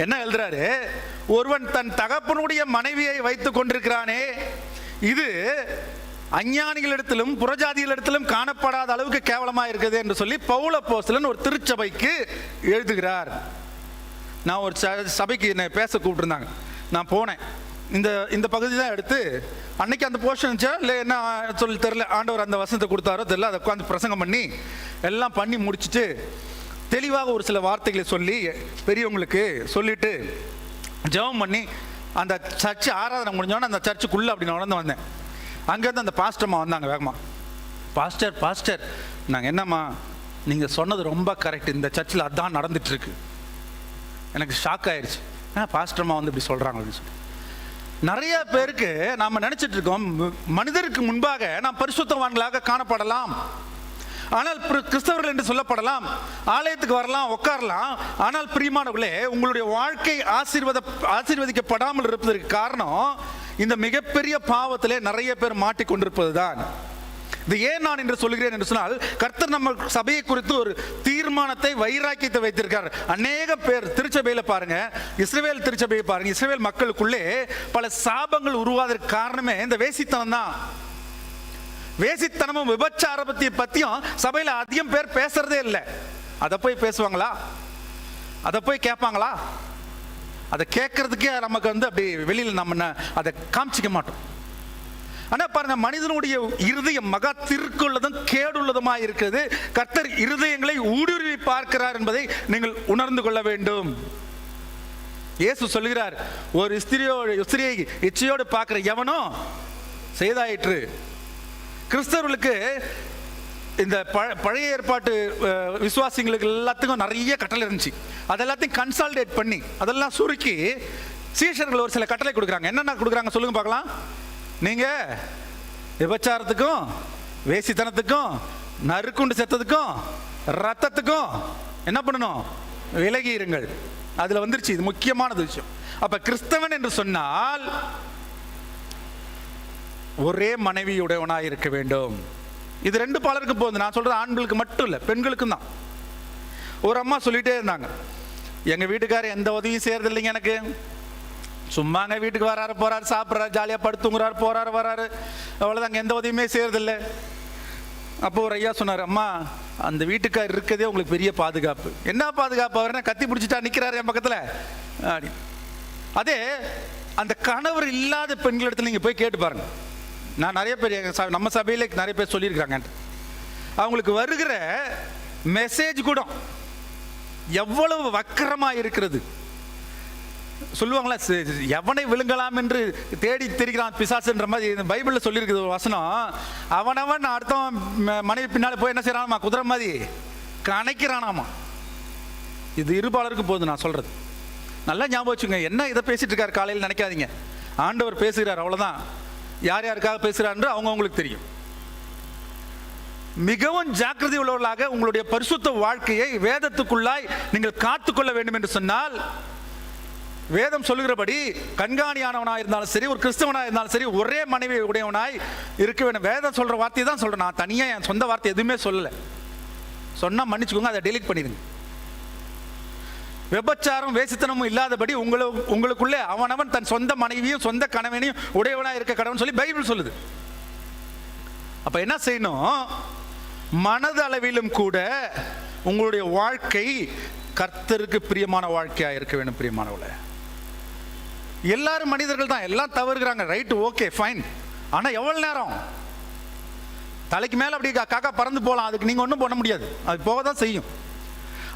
என்ன எழுதுறாரு? ஒருவன் தன் தகப்பனுடைய மனைவியை வைத்துக் கொண்டிருக்கிறானே, இது அஞ்ஞானிகளிடத்திலும் புறஜாதிகளிடத்திலும் காணப்படாத அளவுக்கு கேவலமா இருக்குது என்று சொல்லி பவுல் அப்போஸ்தலன் ஒரு திருச்சபைக்கு எழுதுகிறார். நான் ஒரு சபைக்கு என்னை பேச கூப்பிட்டுருந்தாங்க. நான் போனேன். இந்த பகுதி தான் எடுத்து அன்னைக்கு அந்த போர்ஷன் இருந்துச்சா இல்லை என்ன சொல்லி தெரில, ஆண்டவர் அந்த வசனத்தை கொடுத்தாரோ தெரில, அதை உட்காந்து பிரசங்கம் பண்ணி எல்லாம் பண்ணி முடிச்சுட்டு தெளிவாக ஒரு சில வார்த்தைகளை சொல்லி பெரியவங்களுக்கு சொல்லிட்டு ஜெபம் பண்ணி அந்த சர்ச்சு ஆராதனை முடிஞ்சோன்னே அந்த சர்ச்சுக்குள்ளே அப்படி நான் நடந்து வந்தேன். அங்கேருந்து அந்த பாஸ்டர்மா வந்தாங்க வேகமாக. பாஸ்டர் நாங்கள் என்னம்மா நீங்கள் சொன்னது ரொம்ப கரெக்ட், இந்த சர்ச்சில் அதான் நடந்துட்டுருக்கு. எனக்கு ஷாக் ஆயிடுச்சு. பாஸ்டர்மா வந்து இப்படி சொல்கிறாங்க அப்படின்னு சொல்லி. நிறைய பேருக்கு நாம் நினச்சிட்டு இருக்கோம், மனிதருக்கு முன்பாக நாம் பரிசுத்தவான்களாக காணப்படலாம், ஆனால் கிறிஸ்தவர்கள் என்று சொல்லப்படலாம், ஆலயத்துக்கு வரலாம், உட்காரலாம். ஆனால் பிரியமானவர்களே, உங்களுடைய வாழ்க்கை ஆசீர்வதிக்கப்படாமல் இருப்பதற்கு காரணம் இந்த மிகப்பெரிய பாவத்திலே நிறைய பேர் மாட்டிக்கொண்டிருப்பது தான். இது ஏன் நான் என்று சொல்கிறேன் என்று சொன்னால், கர்த்தர் நம்ம சபையை குறித்து ஒரு தீர்மானத்தை, வைராக்கியத்தை வைத்திருக்கார். அநேக பேர் திருச்சபையில் பாருங்க, இஸ்ரவேல் திருச்சபையை பாருங்க, இஸ்ரவேல் மக்களுக்குள்ளே பல சாபங்கள் உருவாவதற்கு காரணமே இந்த வேசித்தனம் தான். வேசித்தனமும் விபச்சாரத்தை பத்தியும் சபையில் அதிகம் பேர் பேசுறதே இல்லை. அதை போய் பேசுவாங்களா? அதை போய் கேட்பாங்களா? அதை கேட்கறதுக்கே நமக்கு வந்து அப்படி வெளியில் நம்ம அதை காமிச்சிக்க மாட்டோம். ஆனா பாருங்க, மனிதனுடைய இருதயம் மகா திருக்குள்ளதும் கேடுள்ளதுமா இருக்கிறது. கர்த்தர் இருதயங்களை ஊடுருவி பார்க்கிறார் என்பதை நீங்கள் உணர்ந்து கொள்ள வேண்டும். இயேசு சொல்கிறார், ஒரு ஸ்திரியை இச்சையோடு பார்க்கிற எவனோ செய்தாயிற்று. கிறிஸ்தவர்களுக்கு இந்த பழைய ஏற்பாட்டு விசுவாசிகளுக்கு எல்லாத்துக்கும் நிறைய கட்டளை இருந்துச்சு. அதெல்லாத்தையும் கன்சால்டேட் பண்ணி அதெல்லாம் சுருக்கி சீஷர்கள் ஒரு சில கட்டளை கொடுக்குறாங்க. என்னென்ன கொடுக்குறாங்க சொல்லுங்க பார்க்கலாம். நீங்க விபச்சாரத்துக்கும், வேசித்தனத்துக்கும், நறுக்குண்டு செத்ததுக்கும், ரத்தத்துக்கும் என்ன பண்ணணும்? விலகி இருங்கள். அதுல வந்துருச்சு. இது முக்கியமானது விஷயம். அப்ப கிறிஸ்தவன் என்று சொன்னால் ஒரே மனைவியுடையவனாய் இருக்க வேண்டும். இது ரெண்டு பலருக்கு போகுது. நான் சொல்றது ஆண்களுக்கு மட்டும் இல்லை, பெண்களுக்கும் தான். ஒரு அம்மா சொல்லிட்டே இருந்தாங்க, எங்க வீட்டுக்காரர் எந்த உதவியும் செய்யறது இல்லைங்க, எனக்கு சும்மாங்க வீட்டுக்கு வராரு போறாரு, சாப்பிட்றாரு, ஜாலியாக படுத்துங்கிறாரு, போறாரு வராரு, அவ்வளோதாங்க, எந்த உதவியுமே செய்யறதில்லை. அப்போ ஒரு ஐயா சொன்னார், அம்மா அந்த வீட்டுக்கார் இருக்கதே உங்களுக்கு பெரிய பாதுகாப்பு. என்ன பாதுகாப்பு? அவர் என்ன கத்தி பிடிச்சிட்டா நிற்கிறாரு என் பக்கத்தில் அப்படி. அதே அந்த கணவர் இல்லாத பெண்களிடத்தில் நீங்கள் போய் கேட்டு பாருங்க. நான் நிறைய பேர் நம்ம சபையில் நிறைய பேர் சொல்லியிருக்காங்க, அவங்களுக்கு வருகிற மெசேஜ் கூட எவ்வளவு வக்கரமாக இருக்கிறது. சொல்லுவாங்களா, எவனை விழுங்கலாம் என்று தேடி தெரிகிறான் பிசாசுன்ற மாதிரி இந்த பைபிளில் சொல்லியிருக்குது ஒரு வசனம். அவனவன் அடுத்தவன் மனைவி பின்னாலே போய் என்ன செய்யறானாமா, குதிரை மாதிரி கணக்கிறானாமா. இது இருபாலருக்கு போகுது நான் சொல்றது. நல்லா ஞாபகம் வச்சுங்க. என்ன இதை பேசிட்டு இருக்காரு காலையில் நினைக்காதீங்க. ஆண்டவர் பேசுகிறார், அவ்வளோதான். யார் யாருக்காக பேசுகிறார் அவங்களுக்கு தெரியும். மிகவும் ஜாக்கிரதை உள்ளவர்களாக உங்களுடைய பரிசுத்த வாழ்க்கையை வேதத்துக்குள்ளாய் நீங்கள் காத்துக்கொள்ள வேண்டும் என்று சொன்னால், வேதம் சொல்லுகிறபடி கண்காணியானவனாக இருந்தாலும் சரி, ஒரு கிறிஸ்தவனாக இருந்தாலும் சரி, ஒரே மனைவி உடையவனாய் இருக்க வேண்டும். வேதம் சொல்ற வார்த்தையை தான் சொல்றேன். நான் தனியாக என் சொந்த வார்த்தை எதுவுமே சொல்லலை. சொன்னா மன்னிச்சுக்கோங்க, அதை டெலீட் பண்ணிடுங்க. விபச்சாரம் வேசித்தனமும் இல்லாதபடி உங்களுக்குள்ளே அவனவன் தன் சொந்த மனைவியும் சொந்த கணவனையும் உடையவனாக இருக்க கடவுள்னு சொல்லி பைபிள் சொல்லுது. அப்ப என்ன செய்யணும்? மனதளவிலும் கூட உங்களுடைய வாழ்க்கை கர்த்தருக்கு பிரியமான வாழ்க்கையா இருக்க வேண்டும். பிரியமானவளே, எல்லாரும் மனிதர்கள் தான், எல்லாம் தவறுகிறாங்க, ரைட்டு, ஓகே, ஃபைன். ஆனா எவ்வளவு நேரம்? தலைக்கு மேல அப்படி காக்கா பறந்து போகலாம், அதுக்கு நீங்க ஒன்றும் பண்ண முடியாது, அது போக தான் செய்யும்.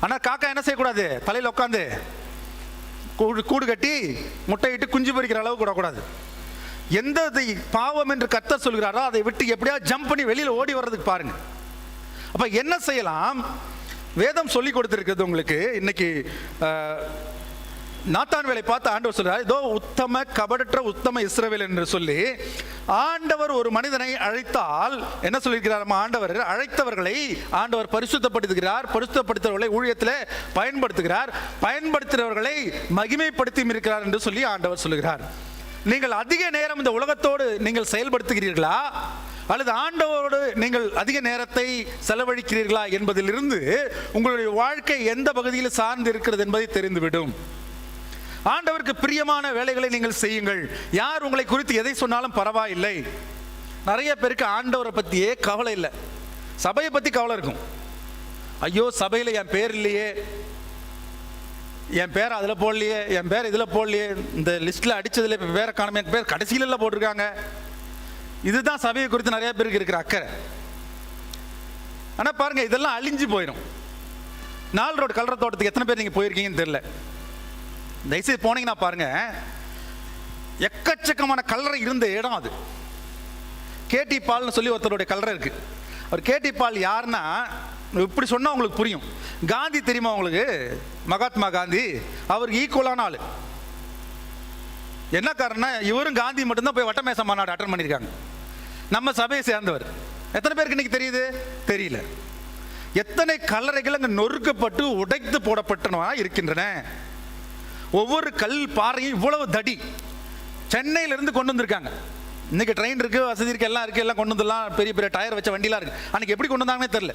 ஆனா காக்கா என்ன செய்யக்கூடாது? தலையில உட்காந்து கூடு கட்டி முட்டையிட்டு குஞ்சு பொறிக்கிற அளவு கூடாது. எந்த பாவம் என்று கர்த்தர் சொல்கிறாரோ அதை விட்டு எப்படியா ஜம்ப் பண்ணி வெளியில் ஓடி வர்றதுக்கு பாருங்க. அப்ப என்ன செய்யலாம்? வேதம் சொல்லி கொடுத்திருக்கிறது உங்களுக்கு. இன்னைக்கு நாத்தான் வேலை பார்த்து ஆண்டவர் சொல்றார், இதோ உத்தம கபடற்ற உத்தம இஸ்ரவேல் என்று சொல்லி ஆண்டவர் ஒரு மனிதனை அழைத்தால் என்ன சொல்லியிருக்கிறார்? ஆண்டவர் அழைத்தவர்களை ஆண்டவர் பரிசுத்தப்படுத்துகிறார், பரிசுத்தப்படுத்துகிறவர்களை ஊழியத்தில் பயன்படுத்துகிறார், பயன்படுத்துகிறவர்களை மகிமைப்படுத்தியும் இருக்கிறார் என்று சொல்லி ஆண்டவர் சொல்லுகிறார். நீங்கள் அதிக நேரம் இந்த உலகத்தோடு நீங்கள் செயல்படுத்துகிறீர்களா அல்லது ஆண்டவரோடு நீங்கள் அதிக நேரத்தை செலவழிக்கிறீர்களா என்பதிலிருந்து உங்களுடைய வாழ்க்கை எந்த பகுதியில் சார்ந்து இருக்கிறது என்பதை தெரிந்துவிடும். ஆண்டவருக்கு பிரியமான வேலைகளை நீங்கள் செய்யுங்கள். யார் உங்களை குறித்து எதை சொன்னாலும் பரவாயில்லை. நிறைய பேருக்கு ஆண்டவரை பற்றியே கவலை இல்லை, சபையை பற்றி கவலை இருக்கும். ஐயோ சபையில் என் பேர் இல்லையே, என் பேர் அதில் போடலையே, என் பேர் இதில் போடலையே, இந்த லிஸ்ட்டில் அடித்ததில் இப்போ பேரை காணுமே, என் பேர் கடைசியில் போட்டிருக்காங்க. இதுதான் சபையை குறித்து நிறைய பேருக்கு இருக்கிற அக்கறை. ஆனால் பாருங்கள், இதெல்லாம் அழிஞ்சு போயிடும். 4 ரோடு கல்ற தோட்டத்துக்கு எத்தனை பேர் நீங்கள் போயிருக்கீங்கன்னு தெரியல. தயவுசெய்து போனீங்கன்னா பாருங்கள், எக்கச்சக்கமான கல்லறை இருந்த இடம் அது. கேடி பால்னு சொல்லி ஒருத்தருடைய கல்லறை இருக்குது. அவர் கேடி பால் யாருன்னா, இப்படி சொன்னால் உங்களுக்கு புரியும். காந்தி தெரியுமா உங்களுக்கு? மகாத்மா காந்தி அவருக்கு ஈக்குவலான ஆள். என்ன காரணம்னா, இவரும் காந்தி மட்டும்தான் போய் வட்டமேச மாநாடு அட்டன் பண்ணியிருக்காங்க. நம்ம சபையை சேர்ந்தவர். எத்தனை பேருக்கு இன்னைக்கு தெரியுது? தெரியல. எத்தனை கல்லறைகள் அங்கே நொறுக்கப்பட்டு உடைத்து போடப்பட்டனவா இருக்கின்றன. ஒவ்வொரு கல் பாறையும் இவ்வளவு தடி. சென்னையிலிருந்து கொண்டு வந்திருக்காங்க. இன்னைக்கு ட்ரெயின் இருக்கு, வசதி இருக்கு, எல்லாம் இருக்கு, எல்லாம் கொண்டு வந்துடலாம். பெரிய பெரிய டயர் வச்ச வண்டிலாம் இருக்கு. அன்னைக்கு எப்படி கொண்டு வந்தாங்கன்னே தெரியல.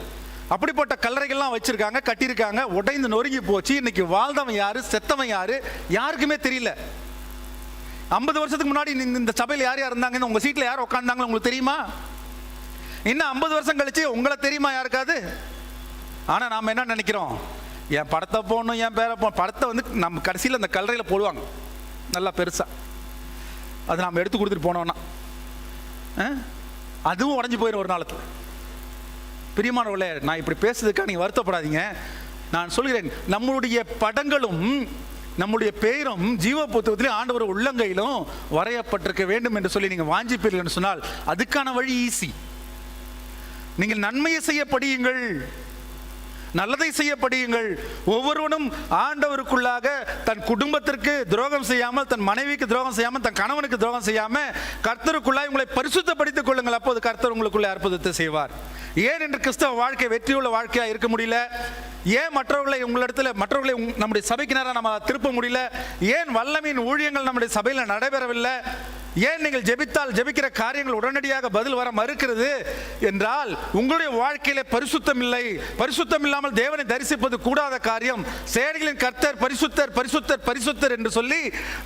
அப்படிப்பட்ட கல்லறைகள்லாம் வச்சிருக்காங்க, கட்டியிருக்காங்க. உடைந்து நொறுங்கி போச்சு. இன்னைக்கு வாழ்ந்தவன் யாரு, செத்தவன் யாரு, யாருக்குமே தெரியல. 50 வருஷத்துக்கு முன்னாடி இந்த சபையில் யார் யார் இருந்தாங்க, உங்க சீட்டில் யார் உட்காந்தாங்க உங்களுக்கு தெரியுமா? இன்னும் 50 வருஷம் கழிச்சு உங்களை தெரியுமா யாருக்காது? ஆனா நாம என்ன நினைக்கிறோம், என் படத்தை போடணும், என் பேரை படத்தை வந்து நம்ம கடைசியில் அந்த கல்லறையில் போடுவாங்க நல்லா பெருசா. அது நாம் எடுத்து கொடுத்துட்டு போனோம்னா அதுவும் உடஞ்சி போயிடும் ஒரு நாளுக்கு. பிரியமானவர்களே, நான் இப்படி பேசுறதுக்காக நீங்க வருத்தப்படாதீங்க. நான் சொல்கிறேன், நம்மளுடைய படங்களும் நம்முடைய பெயரும் ஜீவ புத்தகத்திலே ஆண்டவர் உள்ளங்கையிலும் வரையப்பட்டிருக்க வேண்டும் என்று சொல்லி நீங்கள் வாஞ்சிப்பீர்கள் என்று சொன்னால் அதுக்கான வழி ஈஸி. நீங்கள் நன்மையை செய்ய படியுங்கள், நல்லதை செய்ய படியுங்கள். ஒவ்வொருவனும் ஆண்டவருக்குள்ளாக தன் குடும்பத்திற்கு துரோகம் செய்யாமல், தன் மனைவிக்கு துரோகம் செய்யாமல், தன் கணவனுக்கு துரோகம் செய்யாமல் கர்த்தருக்குள்ளாக உங்களை பரிசுத்தப்படுத்திக் கொள்ளுங்கள். அப்போது கர்த்தர் உங்களுக்குள்ளே அற்புதத்தை செய்வார். ஏன் என்று கிறிஸ்தவ வாழ்க்கை வெற்றியுள்ள வாழ்க்கையா இருக்க முடியல? ஏன் மற்றவர்களை நம்முடைய சபைக்கு நேரம் நம்ம திருப்ப முடியல? ஏன் வல்லமையின் ஊழியங்கள் நம்முடைய சபையில் நடைபெறவில்லை? ஏன் நீங்கள் ஜெபிக்கிற காரியங்கள் உடனடியாக பதில் வர மறுக்கிறது என்றால் உங்களுடைய வாழ்க்கையில பரிசுத்தம் இல்லை. பரிசுத்தம் இல்லாமல் தேவனை தரிசிப்பது கூடாத காரியம். சேனைகளின் கர்த்தர் பரிசுத்தர் பரிசுத்தர் பரிசுத்தர் என்று சொல்லி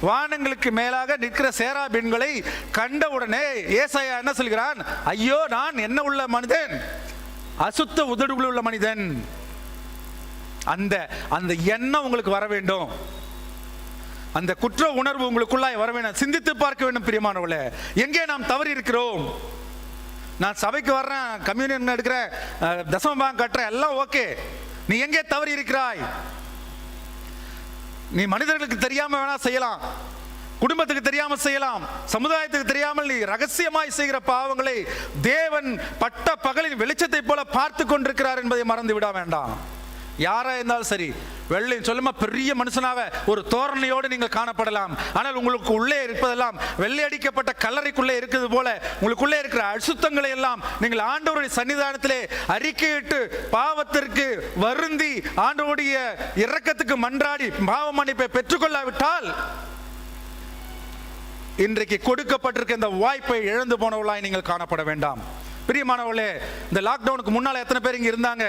வானங்களுக்கு மேலாக நிற்கிற சேராபீன்களை கண்டவுடனே ஏசாயா என்ன சொல்கிறான்? ஐயோ, நான் என்ன உள்ள மனிதன், அசுத்த உதடுகள் உள்ள மனிதன். அந்த எண்ணம் உங்களுக்கு வர வேண்டும். அந்த குற்ற உணர்வு உங்களுக்குள்ளாய் வர வேண்டும். சிந்தித்து பார்க்க வேண்டும். பிரியமானவர்களே, எங்கே நாம் தவறி இருக்கிறோம்? நான் சபைக்கு வர்றேன், கம்யூனியன் எடுக்கிறேன், தசம பாகம் கட்டுறேன், எல்லாம் ஓகே. நீ எங்கே தவறி இருக்கிறாய்? நீ மனிதர்களுக்கு தெரியாம வேணா செய்யலாம், குடும்பத்துக்கு தெரியாம செய்யலாம், சமுதாயத்துக்கு தெரியாமல் நீ ரகசியமாய் செய்கிற பாவங்களை தேவன் பட்ட பகலின் வெளிச்சத்தை போல பார்த்து கொண்டிருக்கிறார் என்பதை மறந்து விட வேண்டாம். யாரா இருந்தாலும் சரி, வெள்ளை சொல்லுமா பெரிய மனுஷனாக ஒரு தோரணையோடு நீங்கள் காணப்படலாம். ஆனால் உங்களுக்கு உள்ளே இருப்பதெல்லாம் வெள்ளை அடிக்கப்பட்ட கல்லறைக்குள்ளே இருக்கிறது போல உங்களுக்குள்ளே இருக்கிற அசுத்தங்களை எல்லாம் நீங்கள் ஆண்டவருடைய சன்னிதானத்திலே அறிக்கையிட்டு பாவத்திற்கு வருந்தி ஆண்டவருடைய இரக்கத்துக்கு மன்றாடி பாவ மன்னிப்பை பெற்றுக்கொள்ளாவிட்டால் இன்றைக்கு கொடுக்கப்பட்டிருக்க இந்த வாய்ப்பை இழந்து போனவர்களாய் நீங்கள் காணப்பட வேண்டாம். பிரியமானவர்களே, இந்த லாக்டவுனுக்கு முன்னால் எத்தனை பேர் இங்கே இருந்தாங்க?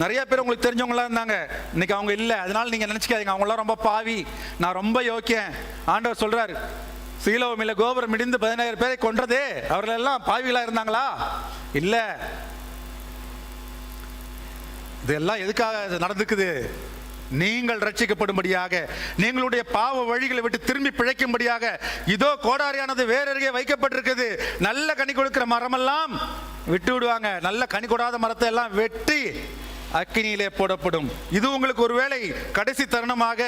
நிறைய பேர் உங்களுக்கு தெரிஞ்சவங்களா இருந்தாங்க. இன்னைக்கு அவங்க இல்லை. அதனால நீங்கள் நினச்சிக்காதீங்க அவங்களாம் ரொம்ப பாவி, நான் ரொம்ப யோக்கியன். ஆண்டவர் சொல்றாரு, சீலோமில்ல கோபுரம் இடிந்து 17,000 பேரை கொன்றதே அவர்கள் எல்லாம் பாவிகளா இருந்தாங்களா? இல்லை. இதெல்லாம் எதுக்காக நடந்துக்குது? நீங்கள் ரட்சிக்கப்படும்படியாக, நீங்களுடைய பாவ வழிகளை விட்டு திரும்பி பிழைக்கும்படியாக. இதோ கோடாரியானது வேறருகே வைக்கப்பட்டிருக்குது. நல்ல கனி கொடுக்கிற மரமெல்லாம் விட்டு விடுவாங்க, நல்ல கனி கொடாத மரத்தை எல்லாம் வெட்டி அக்கினியிலே போடப்படும். இது உங்களுக்கு ஒருவேளை கடைசி தருணமாக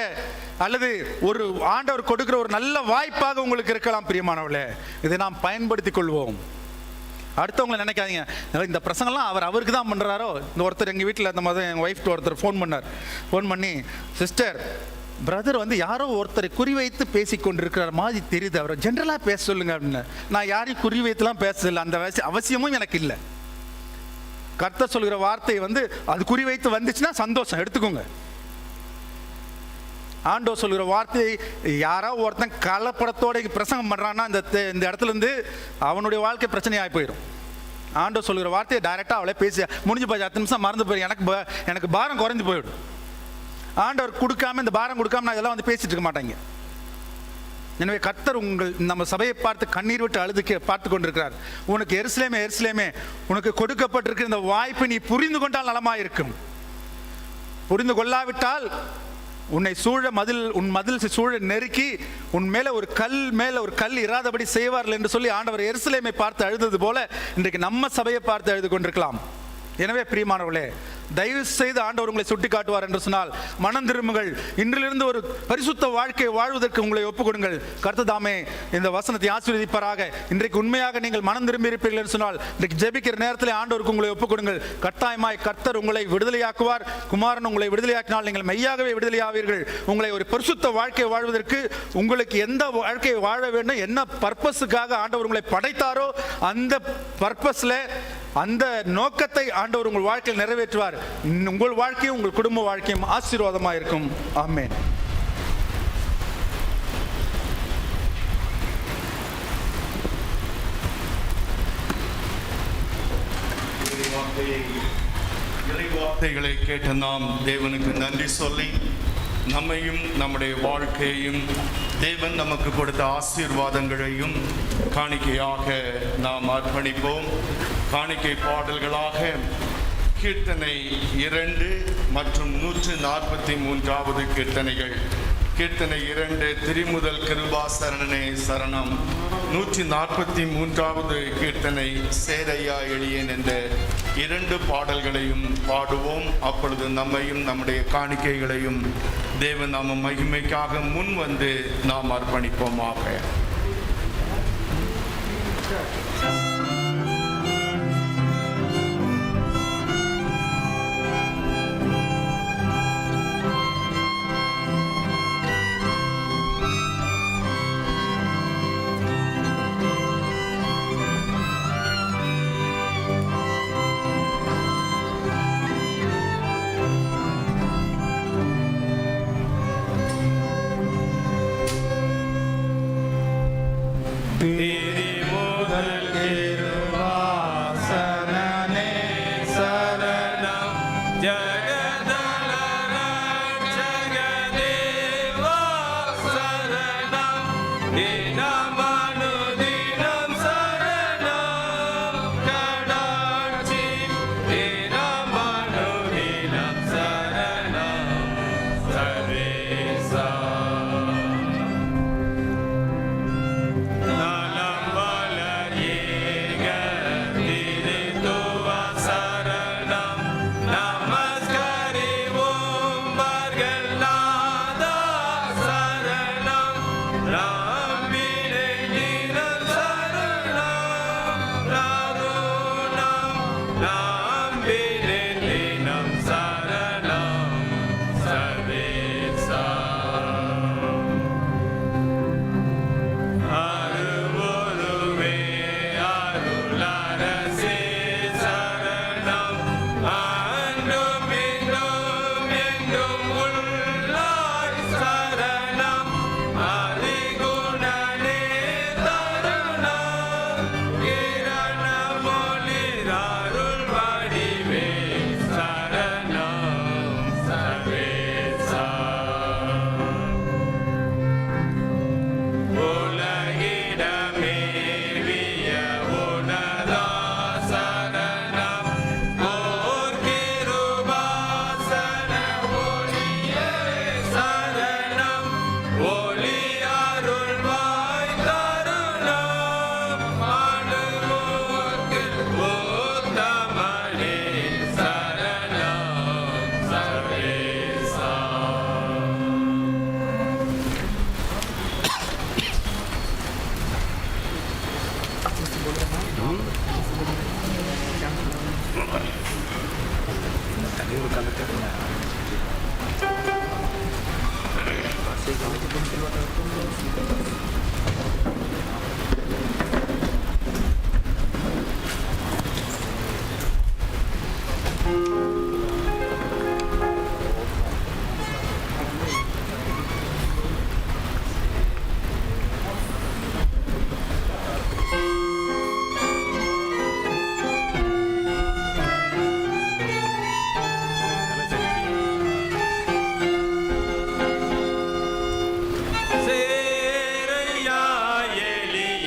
அல்லது ஒரு ஆண்டவர் கொடுக்கிற ஒரு நல்ல வாய்ப்பாக உங்களுக்கு இருக்கலாம். பிரியமானவர்களே, இதை நாம் பயன்படுத்திக் கொள்வோம். அடுத்தவங்களை நினைக்காதீங்க, இந்த பிரசங்கெல்லாம் அவருக்கு தான் பண்ணுறாரோ. இந்த ஒருத்தர் எங்கள் வீட்டில் அந்த மாதிரி எங்கள் ஒய்ஃப்ட்டு ஒருத்தர் ஃபோன் பண்ணி சிஸ்டர், பிரதர் வந்து யாரோ ஒருத்தரை குறிவைத்து பேசி கொண்டிருக்கிற மாதிரி தெரியுது, அவரை ஜென்ரலாக பேச சொல்லுங்க அப்படின்னு. நான் யாரையும் குறிவைத்துலாம் பேசல, அந்த அவசியமும் எனக்கு இல்லை. கர்த்தர் சொல்கிற வார்த்தை வந்து அது குறிவைத்து வந்துச்சுன்னா சந்தோஷம், எடுத்துக்கோங்க. ஆண்டோ சொல்கிற வார்த்தை யாரோ ஒருத்தன் கலப்படத்தோட பிரசங்கம் பண்ணுறான்னா இந்த இடத்துல இருந்து அவனுடைய வாழ்க்கை பிரச்சனையாகி போயிடும். ஆண்டோ சொல்கிற வார்த்தையை டைரெக்டாக அவளே பேசி முடிஞ்சு போய் 10 நிமிஷம் மறந்து போயிடும். எனக்கு பாரம் குறைஞ்சு போயிடும். ஆண்டவர் கொடுக்காம, இந்த பாரம் கொடுக்காம நான் இதெல்லாம் வந்து பேசிட்டு இருக்க மாட்டேங்க. எனவே கர்த்தர் நம்ம சபையை பார்த்து கண்ணீர் விட்டு அழுது பார்த்து கொண்டிருக்கிறார். உனக்கு எருசலேமே உனக்கு கொடுக்கப்பட்டிருக்கிற இந்த வாய்ப்பை நீ புரிந்து கொண்டால் நலமாக இருக்கும். புரிந்து கொள்ளாவிட்டால் உன்னை சூழ உன் மதில் சூழ நெருக்கி உன் மேல ஒரு கல் இராதபடி செய்வார்கள் என்று சொல்லி ஆண்டவர் எருசலேமை பார்த்து அழுதது போல இன்றைக்கு நம்ம சபையை பார்த்து அழுது கொண்டிருக்கலாம். எனவே பிரியமானவர்களே, தயவு செய்து ஆண்டவர் உங்களை சுட்டி காட்டுவார் என்று சொன்னால் மனம் திரும்புங்கள். இன்றிலிருந்து ஒரு பரிசுத்த வாழ்க்கையை வாழ்வதற்கு உங்களை ஒப்புக் கொடுங்கள். கர்த்தர் தாமே இந்த வசனத்தை ஆசீர்வதிப்பாராக. இன்றைக்கு உண்மையாக நீங்கள் மனம் திரும்பி இருப்பீர்கள் என்று சொன்னால் இன்றைக்கு ஜெபிக்கிற நேரத்தில் ஆண்டவருக்கு உங்களை ஒப்புக் கொடுங்கள். கட்டாயமாய் கர்த்தர் உங்களை விடுதலையாக்குவார். குமாரன் உங்களை விடுதலையாக்கினால் நீங்கள் மெய்யாகவே விடுதலையாவீர்கள். உங்களை ஒரு பரிசுத்த வாழ்க்கையை வாழ்வதற்கு உங்களுக்கு எந்த வாழ்க்கையை வாழ வேண்டும், என்ன பர்பஸுக்காக ஆண்டவர் உங்களை படைத்தாரோ அந்த பர்பஸ்ல அந்த நோக்கத்தை ஆண்டவர் உங்கள் வாழ்க்கையில் நிறைவேற்றுவார். உங்கள் வாழ்க்கையும் உங்கள் குடும்ப வாழ்க்கையும் ஆசீர்வாதமாக இருக்கும். ஆமென். இறைவார்த்தைகளை கேட்ட நாம் தேவனுக்கு நன்றி சொல்லி நம்மையும் நம்முடைய வாழ்க்கையையும் தேவன் நமக்கு கொடுத்த ஆசீர்வாதங்களையும் காணிக்கையாக நாம் அர்ப்பணிப்போம். காணிக்கை பாடல்களாக கீர்த்தனை 2 மற்றும் 143வது கீர்த்தனைகள். கீர்த்தனை 2 திரிமுதல் கிருபாசரணனே சரணம். 143வது கீர்த்தனை சேரையா எளியேன் என்ற 2 பாடல்களையும் பாடுவோம். அப்பொழுது நம்மையும் நம்முடைய காணிக்கைகளையும் தேவன் நாம மகிமைக்காக முன் வந்து நாம் அர்ப்பணிப்போமாக. சேரையா எளியேன்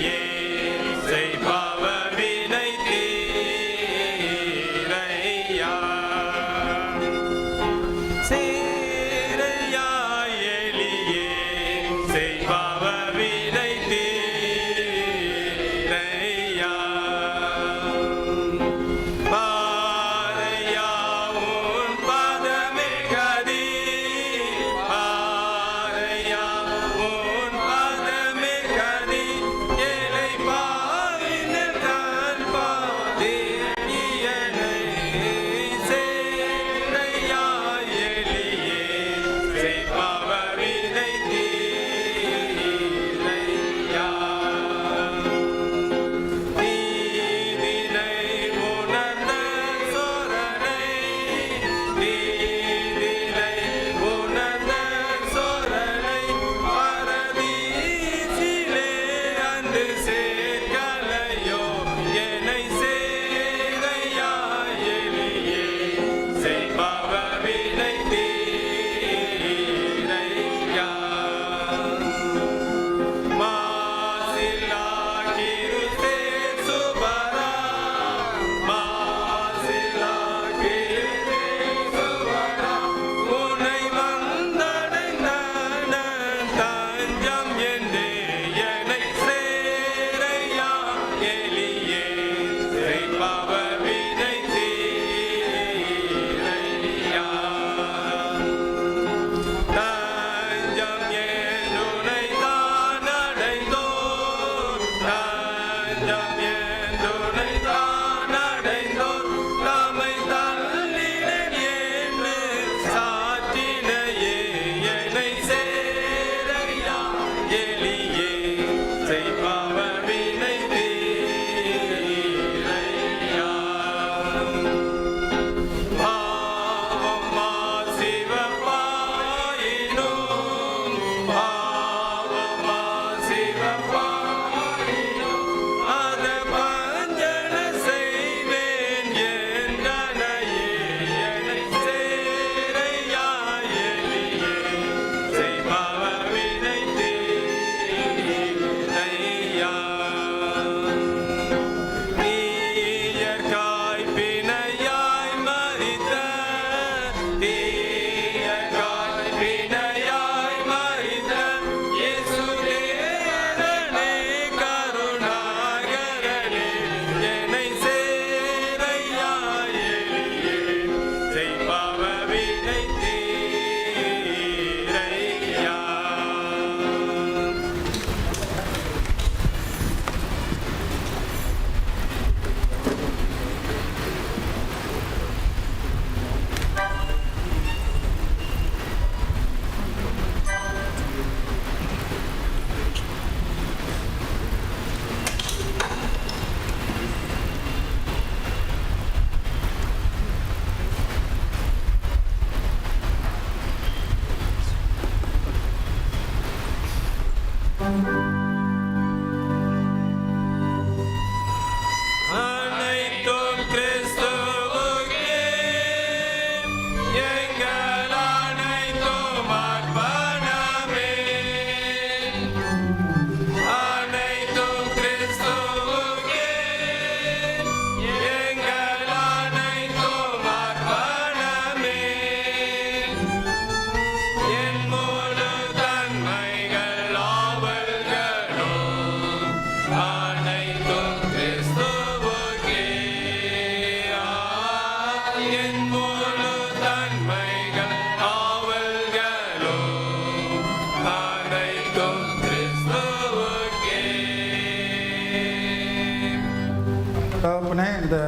இந்த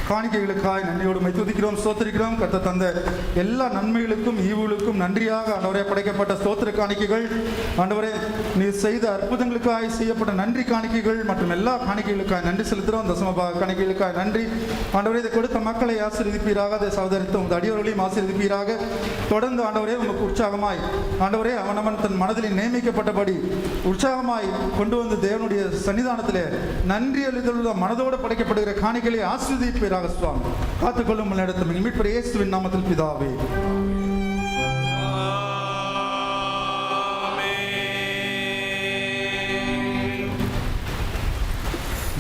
காணிக்கைகளுக்காய் நன்றியோடு மை துதிக்கிறோம், ஸ்தோத்திரிக்கிறோம். கர்த்தர் தந்த எல்லா நன்மைகளுக்கும் ஈவுகளுக்கும் நன்றியாக ஆண்டவரே படைக்கப்பட்ட ஸ்தோத்திர காணிக்கைகள், ஆண்டவரே நீர் செய்த அற்புதங்களுக்காய் செய்யப்பட்ட நன்றி காணிக்கைகள் மற்றும் எல்லா காணிக்கைகளுக்காய் நன்றி செலுத்துகிறோம். தசமபாக காணிக்கைகளுக்காய் நன்றி. ஆண்டவரே இதை கொடுத்த மக்களை ஆசீர்வதிப்பீராக, அதை சகோதரித்து உங்கள் அடியவர்களையும் ஆசீர்வதிப்பீராக. தொடர்ந்து ஆண்டவரே உங்களுக்கு உற்சாகமாய் ஆண்டவரே அவனவன் தன் மனதில் நியமிக்கப்பட்டபடி உற்சாகமாய் கொண்டு வந்து தேவனுடைய சன்னிதானத்திலே நன்றி அளித்துள்ள மனதோடு படைக்கப்படுகிற காணிக்கைகளை ஆசீர்வதிப்பீராக. சுவாமி காத்துக்கொள்ளும் இடத்தில் மீட்பர் இயேசுவின் நாமத்தில் பிதாவே.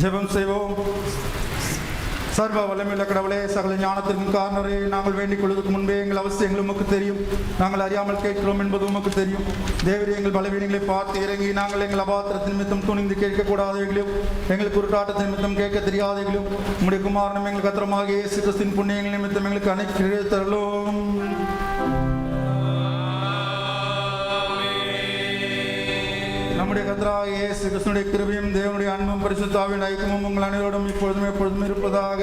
ஜெபம் செய்வோம். சர்வ வல்லமையுள்ள கடவுளே, சகல ஞானத்திற்கும் காரணரே, நாங்கள் வேண்டிக் கொள்வதற்கு முன்பே எங்கள் அவசியங்கள் உமக்கு தெரியும். நாங்கள் அறியாமல் கேட்கிறோம் என்பது உமக்கு தெரியும். தேவரே, எங்கள் பலவீனங்களை பார்த்து இறங்கி நாங்கள் எங்கள் அபாத்திரத்தின் நிமித்தம் துணிந்து கேட்கக்கூடாதவைகளையும் எங்கள் குருட்டாட்டத்தின் நிமித்தம் கேட்க தெரியாதவைகளையும் உம்முடைய குமாரனும் எங்கள் கத்திரமாக இயேசு கிறிஸ்துவின் புண்ணியங்கள் நிமித்தம் எங்களுக்கு அனைத்து தரலும். நம்முடைய கர்த்தராகிய இயேசு கிறிஸ்துவினுடைய கிருபையும் தேவனுடைய அன்பும் பரிசுத்த ஆவியின் ஐக்கியமும் உங்கள் அனைவரோடும் இப்பொழுதும் எப்பொழுதும் இருப்பதாக.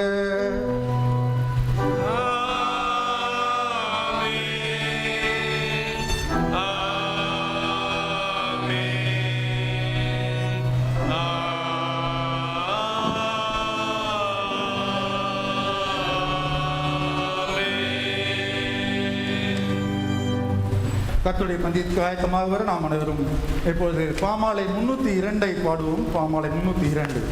கர்த்தருடைய பந்திக்கு ஆயத்தமாக வர நாம் அனைவரும் இப்பொழுது பாமாலை 302 பாடுவோம். பாமாலை 302.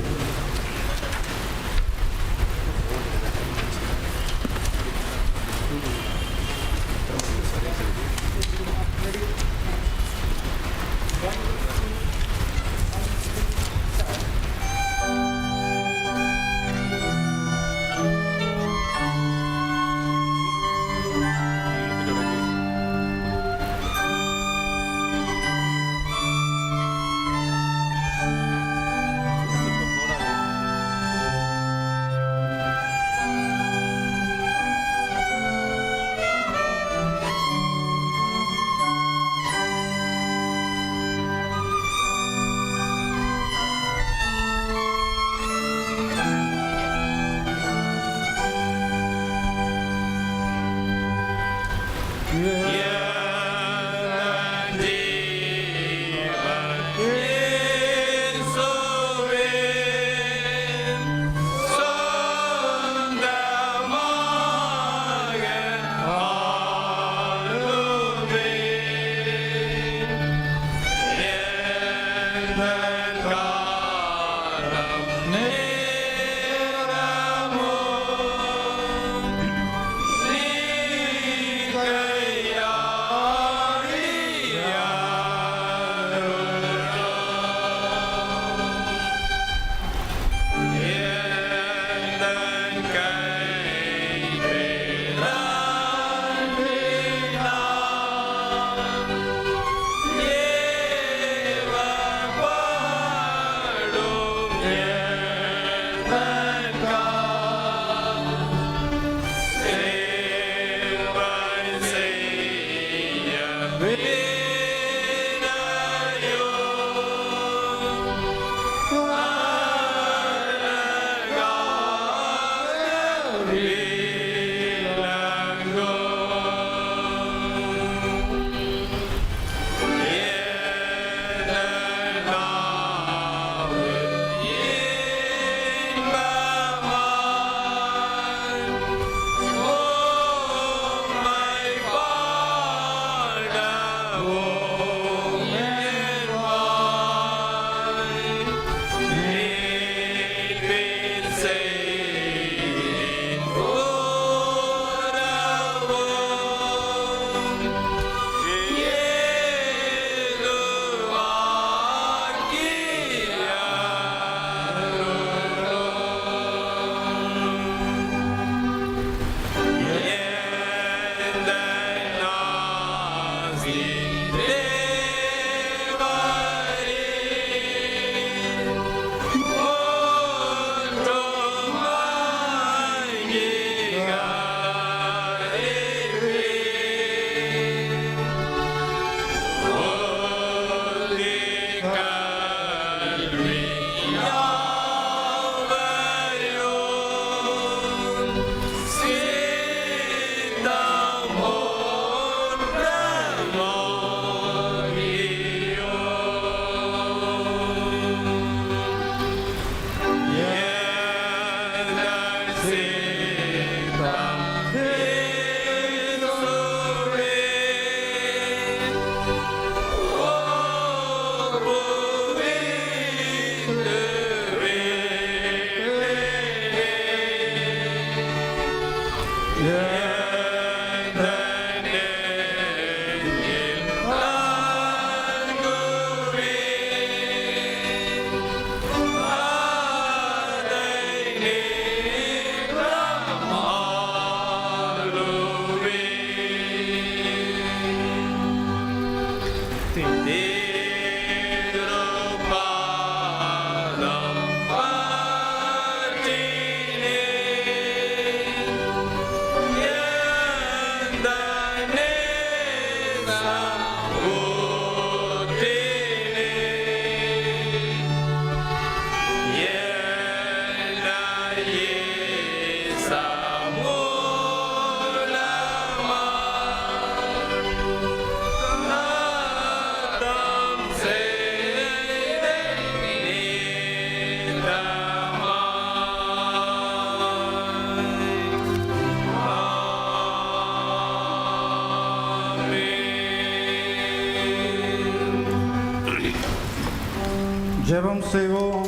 ஜெபம் செய்வோம்.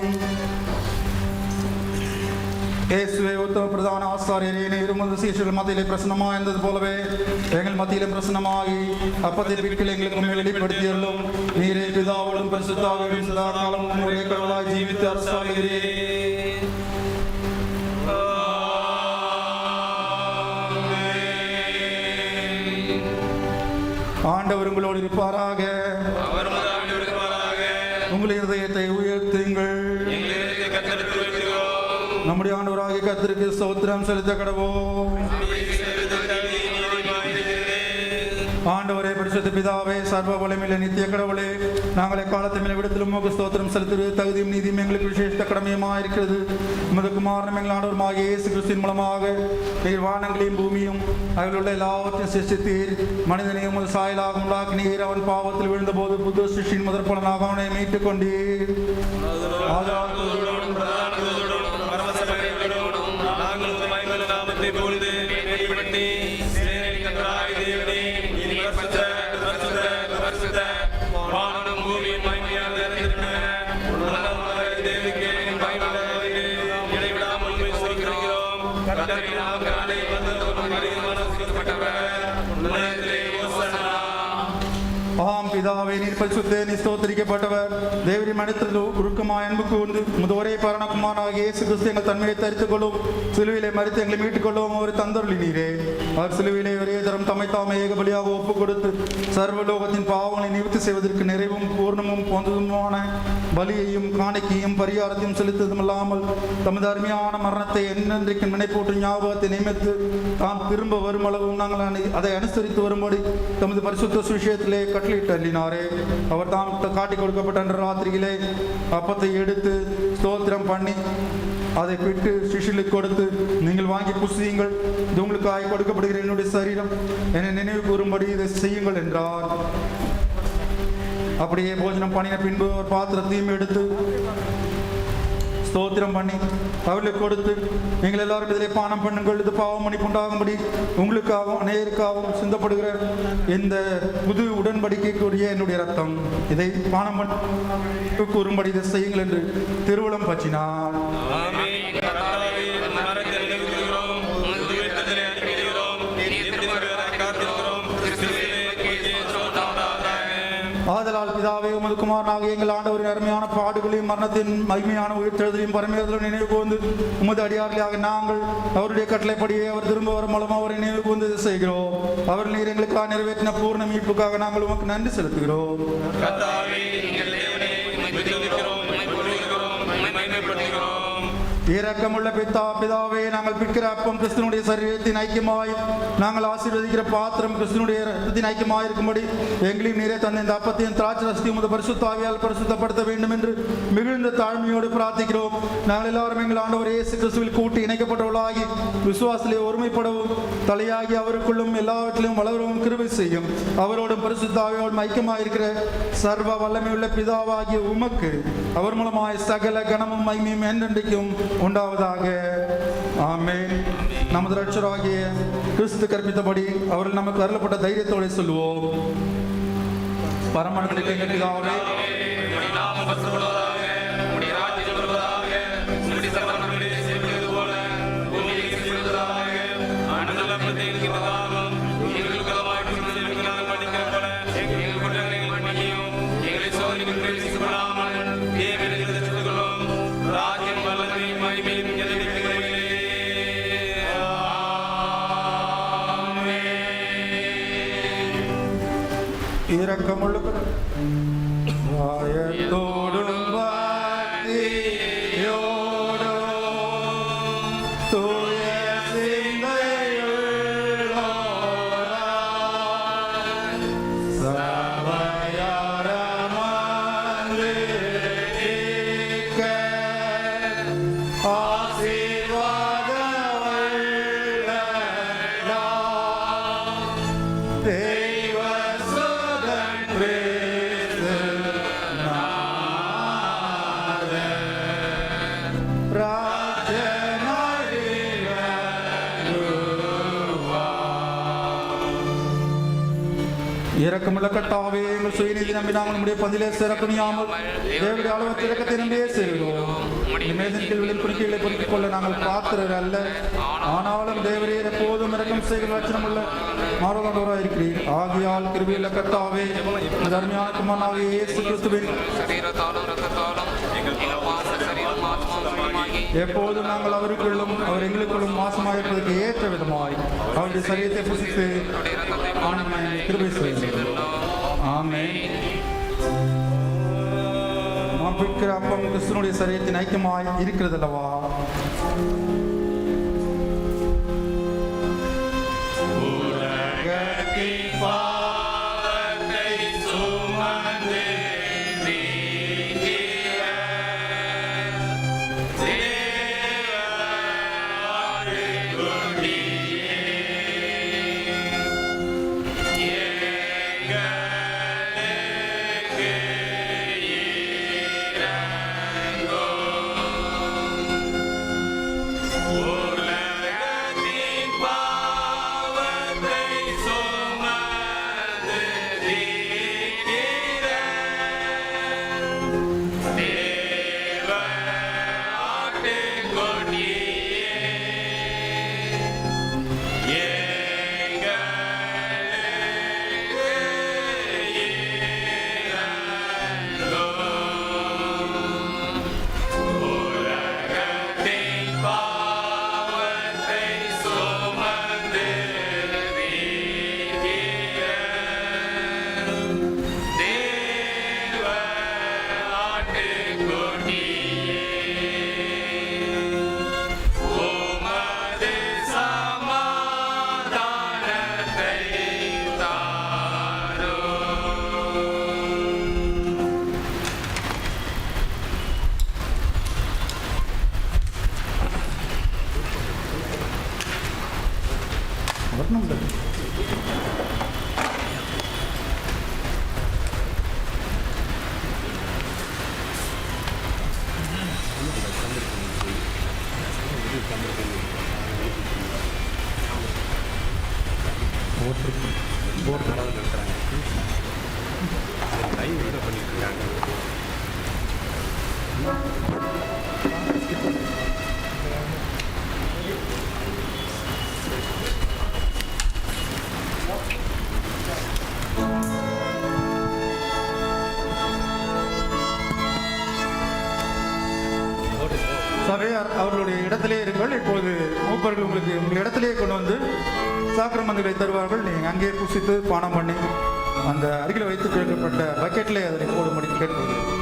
இயேசுவே உத்தம பிரதான ஆசாரியரே, இருமது சீஷர்கள் மத்தியிலே பிரசன்னமாக இருந்தது போலவே எங்கள் மத்தியிலும் பிரசன்னமாகி அப்பத்தின் வீட்டில் எங்களுக்கு வெளிப்படுத்தியுள்ளோம். நீரே பிதாவோடும் பரிசுத்தாவியோடும் சதா காலமும் ஒரே கடவுளாய் ஜீவித்து அரசாளுகிறீர். ஆண்டவர் உங்களோடு இருப்பாராக. உங்கள் இதயத்தை உயர்த்துங்கள். நம்முடைய ஆண்டவராகிய கர்த்தருக்கு ஸ்தோத்திரம் செலுத்த கடவோம். ஆண்டவரே, பரிசுத்த பிதாவே, சர்வ வல்லமையுள்ள நித்திய கடவுளே, நாங்கள் எக்காலத்தின் விடத்திலும் உமக்கு ஸ்தோத்திரம் செலுத்துவது தகுதியும் நீதியும் எங்களுக்கு விசேஷ கடமையுமாக இருக்கிறது. உமது குமாரனும் எங்கள் ஆண்டவருமாகிய இயேசு கிறிஸ்துவின் மூலமாக நீர் வானங்களையும் பூமியும் அதில் உள்ள எல்லாவற்றையும் சிருஷ்டித்தீர். மனிதனையும் உமது சாயலாக உண்டாக்கினீர். அவன் பாவத்தில் விழுந்தபோது புது சிருஷ்டியின் முதற் பலனாக அவனை மீட்டுக் கொண்டீர். ஆம் பிதாவே, நீர் பரிசுத்த நீர் ஸ்தோத்திரிக்கப்பட்டவர். தேவரின் மனிதர் உருக்கமாய் அன்பு கூர்ந்து முதவரே பரணகுமாராக இயேசு கிறிஸ்து எங்கள் தன்மையை தரித்துக் கொள்ளும். சிலுவிலை மறித்து எங்களை மீட்டுக் கொள்ளும் அவர் தந்தருளி நீரே. அவர் சிலுவிலை ஒரே தரம் தம்மை தாமே ஏக பலியாக ஒப்புக் கொடுத்து சர்வலோகத்தின் பாவங்களை நிவர்த்தி செய்வதற்கு நிறைவும் பூர்ணமும் போன்றதுமான பலியையும் காணிக்கையும் பரிகாரத்தையும் செலுத்ததுமில்லாமல் தமது அருமையான மரணத்தை என்னென்றைக்கு நினைப்போட்டு ஞாபகத்தை நியமித்து தாம் திரும்ப வரும் அளவும் நாங்கள் அதை அனுசரித்து வரும்படி தமது பரிசுத்த சுவிசேஷத்திலே கட்டளையிட்டு அள்ளினாரே. அவர் தாம் காட்டி கொடுக்கப்பட்ட அன்று ராத்திரியிலே அப்பத்தை எடுத்து ஸ்தோத்திரம் பண்ணி அதை பிட்டு சிஷ்யர்களுக்கு கொடுத்து, நீங்கள் வாங்கி புசியுங்கள், இது உங்களுக்காக கொடுக்கப்படுகிற என்னுடைய சரீரம், என்னை நினைவு கூறும்படி இதை செய்யுங்கள் என்றார். அப்படியே போஜனம் பண்ணின பின்பு ஒரு பாத்திரத்தையும் எடுத்து ஸ்தோத்திரம் பண்ணி அவர்களுக்கு கொடுத்து, நீங்கள் எல்லாரும் இதிலே பானம் பண்ணுங்கள், இது பாவம் மன்னிப்பு உண்டாகும்படி உங்களுக்காகவும் அநேகருக்காகவும் சிந்தப்படுகிற இந்த புது உடன்படிக்கைக்குரிய என்னுடைய ரத்தம், இதை பானம் பண்ணி கூறும்படி இதை செய்யுங்கள் என்று திருவுளம் பற்றினார். ஆதலால் பிதாவே, உமது குமாரனாக எங்கள் ஆண்டவரின் அருமையான பாடுகளையும் மரணத்தின் மகிமையான உயிர்த்தெழுதலையும் பரமேதலும் நினைவு கூர்ந்து உமது அடியார்களாக நாங்கள் அவருடைய கட்டளைப்படியே அவர் திரும்ப வரும் மூலம் அவரை நினைவு கூர்ந்து செய்கிறோம். அவர் நீர் எங்களுக்காக நிறைவேற்றின பூர்ண மீட்புக்காக நாங்கள் உமக்கு நன்றி செலுத்துகிறோம். இரக்கமுள்ள பிதாவே, நாங்கள் பிற்கிற அப்பம் கிறிஸ்துவனுடைய சரீரத்தின் ஐக்கியமாய் நாங்கள் ஆசீர்வதிக்கிற பாத்திரம் கிறிஸ்துவனுடைய ரத்தத்தின் ஐக்கியமாய் இருக்கும்படி எங்களையும் நீரே தந்த இந்த அப்பத்தையும் திராட்சை ரசத்தையும் உமது பரிசுத்த ஆவியால் பரிசுத்தப்படுத்த வேண்டும் என்று மிகுந்த தாழ்மையோடு பிரார்த்திக்கிறோம். நாங்கள் எல்லாரும் எங்கள் ஆண்டவர் இயேசு கிறிஸ்துவில் கூட்டி இணைக்கப்பட்டவர்களாகி விசுவாசத்திலே ஒருமைப்படவும் தலையாகி அவருக்குள்ளும் எல்லாவற்றிலும் வளரவும் கிருபை செய்யும். அவரோடும் பரிசுத்த ஆவியோடும் ஐக்கியமாய் இருக்கிற சர்வ வல்லமையுள்ள பிதாவாகிய உமக்கு அவர் மூலமாய் சகல கனமும் மகிமையும் என்றென்றைக்கும் உண்டாவதாக. ஆமென். நமது இரட்சகராகிய கிறிஸ்து கற்பித்தபடி அவர்கள் நமக்கு அருளப்பட்ட தைரியத்தோடு சொல்லுவோம். பரமண்டலத்திலே எங்கள் பிதாவே, இரக்கமுள்ள வாயத்தோடும் தூய சிந்தையுள்ளோராய் இரக்கமுள்ள கர்த்தாவே, எங்கள் சுயநீதி நம்பி நாங்கள் நம்முடைய பதிலே சிறக்கணியாமல் தேவனுடைய அளவற்ற இரக்கத்தை நம்பியே சேருகிறோம். மேதின் கேள்விகளின் குறிக்கைகளை பொறுத்துக் கொள்ள நாங்கள் பாத்திரர் அல்ல, ஆனாலும் தேவரீர் எப்போதும் இரக்கம் செய்கிற லட்சணமுள்ள மாறுதோராக இருக்கிறீர். ஆகியால் கிருபையுள்ள கர்த்தாவே, இந்த அருமையான குமாரனாகிய இயேசு கிறிஸ்துவின் எப்போதும் நாங்கள் அவருக்குள்ளும் அவர் எங்களுக்குள்ளும் மாசமாயிருப்பதற்கு ஏற்ற விதமாய் அவருடைய சரீரத்தை புசித்து கிருபை செய்கிறோம். ஆமென். நாம் பிடிக்கிற அப்பம் கிறிஸ்துவனுடைய சரீரத்தின் ஐக்கியமாய் இருக்கிறது அல்லவா? சபையார் அவர்களுடைய இடத்திலே இருங்கள். இப்போது மூப்பர்கள் உங்களுக்கு உங்கள் இடத்திலேயே கொண்டு வந்து சாக்கிரமங்களை தருவார்கள். நீங்கள் அங்கே புசித்து பானம் பண்ணி அந்த அருகில் வைத்து கேட்கப்பட்ட பக்கெட்டிலே அதனை போடும்படி கேட்கப்படுகிறது.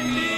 Kitty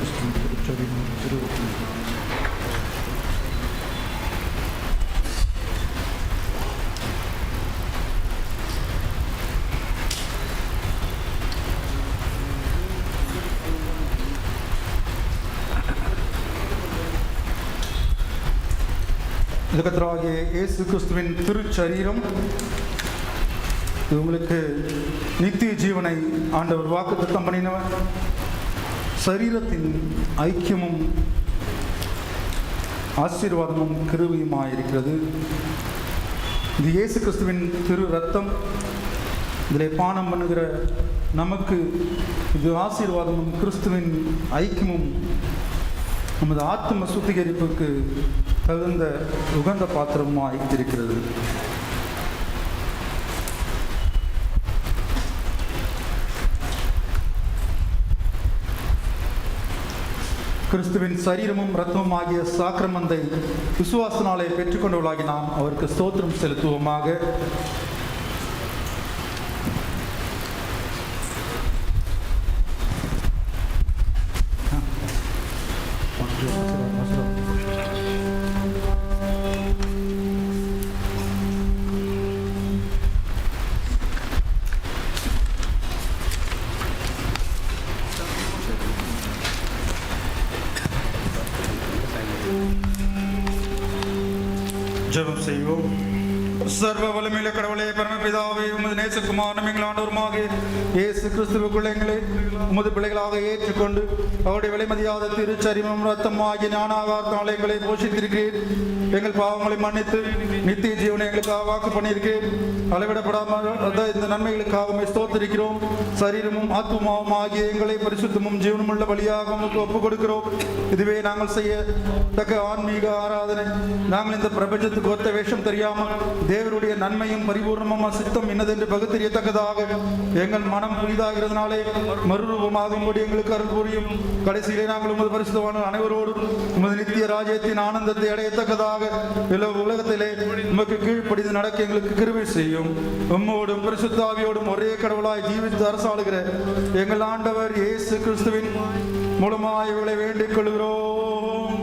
கிறிஸ்துவின் திருச்சரீரமும் திருரத்தமும் கர்த்தராகிய இயேசு கிறிஸ்துவின் திருச்சரீரம் உங்களுக்கு நித்திய ஜீவனை ஆண்டவர் வாக்குத்தத்தம் பண்ணினவர். சரீரத்தின் ஐக்கியமும் ஆசீர்வாதமும் கிருபையுமாயிருக்கிறது. இது இயேசு கிறிஸ்துவின் திரு ரத்தம். இதில் பானம் பண்ணுகிற நமக்கு இது ஆசீர்வாதமும் கிறிஸ்துவின் ஐக்கியமும் நமது ஆத்ம சுத்திகரிப்புக்கு தகுந்த உகந்த பாத்திரமாய் இருக்கிறது. கிறிஸ்துவின் சரீரமும் இரத்தமும் ஆகிய சாக்கிரமந்தை விசுவாசனாலே பெற்றுக்கொண்டவர்களாகி நாம் அவருக்கு ஸ்தோத்திரம் செலுத்துவோமாக. ஜெபம் செய்வோம். சர்வ வல்லமையுள்ள கடவுளே, பரமபிதாவே, உமது நேசகுமாரனும் எங்கள் ஆண்டவருமாக இயேசு கிறிஸ்துவுக்குள் எங்களை உமது பிள்ளைகளாக ஏற்றுக்கொண்டு அவருடைய விலைமதியாத திருச்சரீரமும் ரத்தம் ஆகிய ஞானாகாரத்தால் எங்களை போஷித்திருக்கிறேன். எங்கள் பாவங்களை மன்னித்து நித்திய ஜீவனை எங்களுக்காக வாக்கு பண்ணியிருக்கிறேன். அளவிடப்படாமல் இந்த நன்மைகளுக்காக ஸ்தோத்திரிக்கிறோம். சரீரமும் ஆத்மாவும் ஆகிய எங்களை பரிசுத்தமும் ஜீவனும் உள்ள வழியாக உங்களுக்கு ஒப்புக் கொடுக்கிறோம். இதுவே நாங்கள் செய்யத்தக்க ஆன்மீக ஆராதனை. நாங்கள் இந்த பிரபஞ்சத்துக்கு ஒத்த வேஷம் தெரியாமல் தேவருடைய நன்மையும் பரிபூர்ணமும் சித்தம் என்னதென்று பகுத்தறியத்தக்கதாக எங்கள் மனம் புதிதாகிறதுனாலே மறுரூபமாகும்படி எங்களுக்கு அருள் புரியும். கடைசியிலே நாங்கள் உமது பரிசுத்தவான அனைவரோடும் உமது நித்திய ராஜ்யத்தின் ஆனந்தத்தை அடையத்தக்கதாக எல்லா உலகத்திலே உமக்கு கீழ்ப்படிந்து நடக்க எங்களுக்கு கிருபை செய்யும். உம்மோடும் பரிசுத்தாவியோடும் ஒரே கடவுளாய் ஜீவித்து அரசாளுகிற எங்கள் ஆண்டவர் இயேசு கிறிஸ்துவின் மூலமாய் இவர்களை வேண்டிக் கொள்கிறோம்.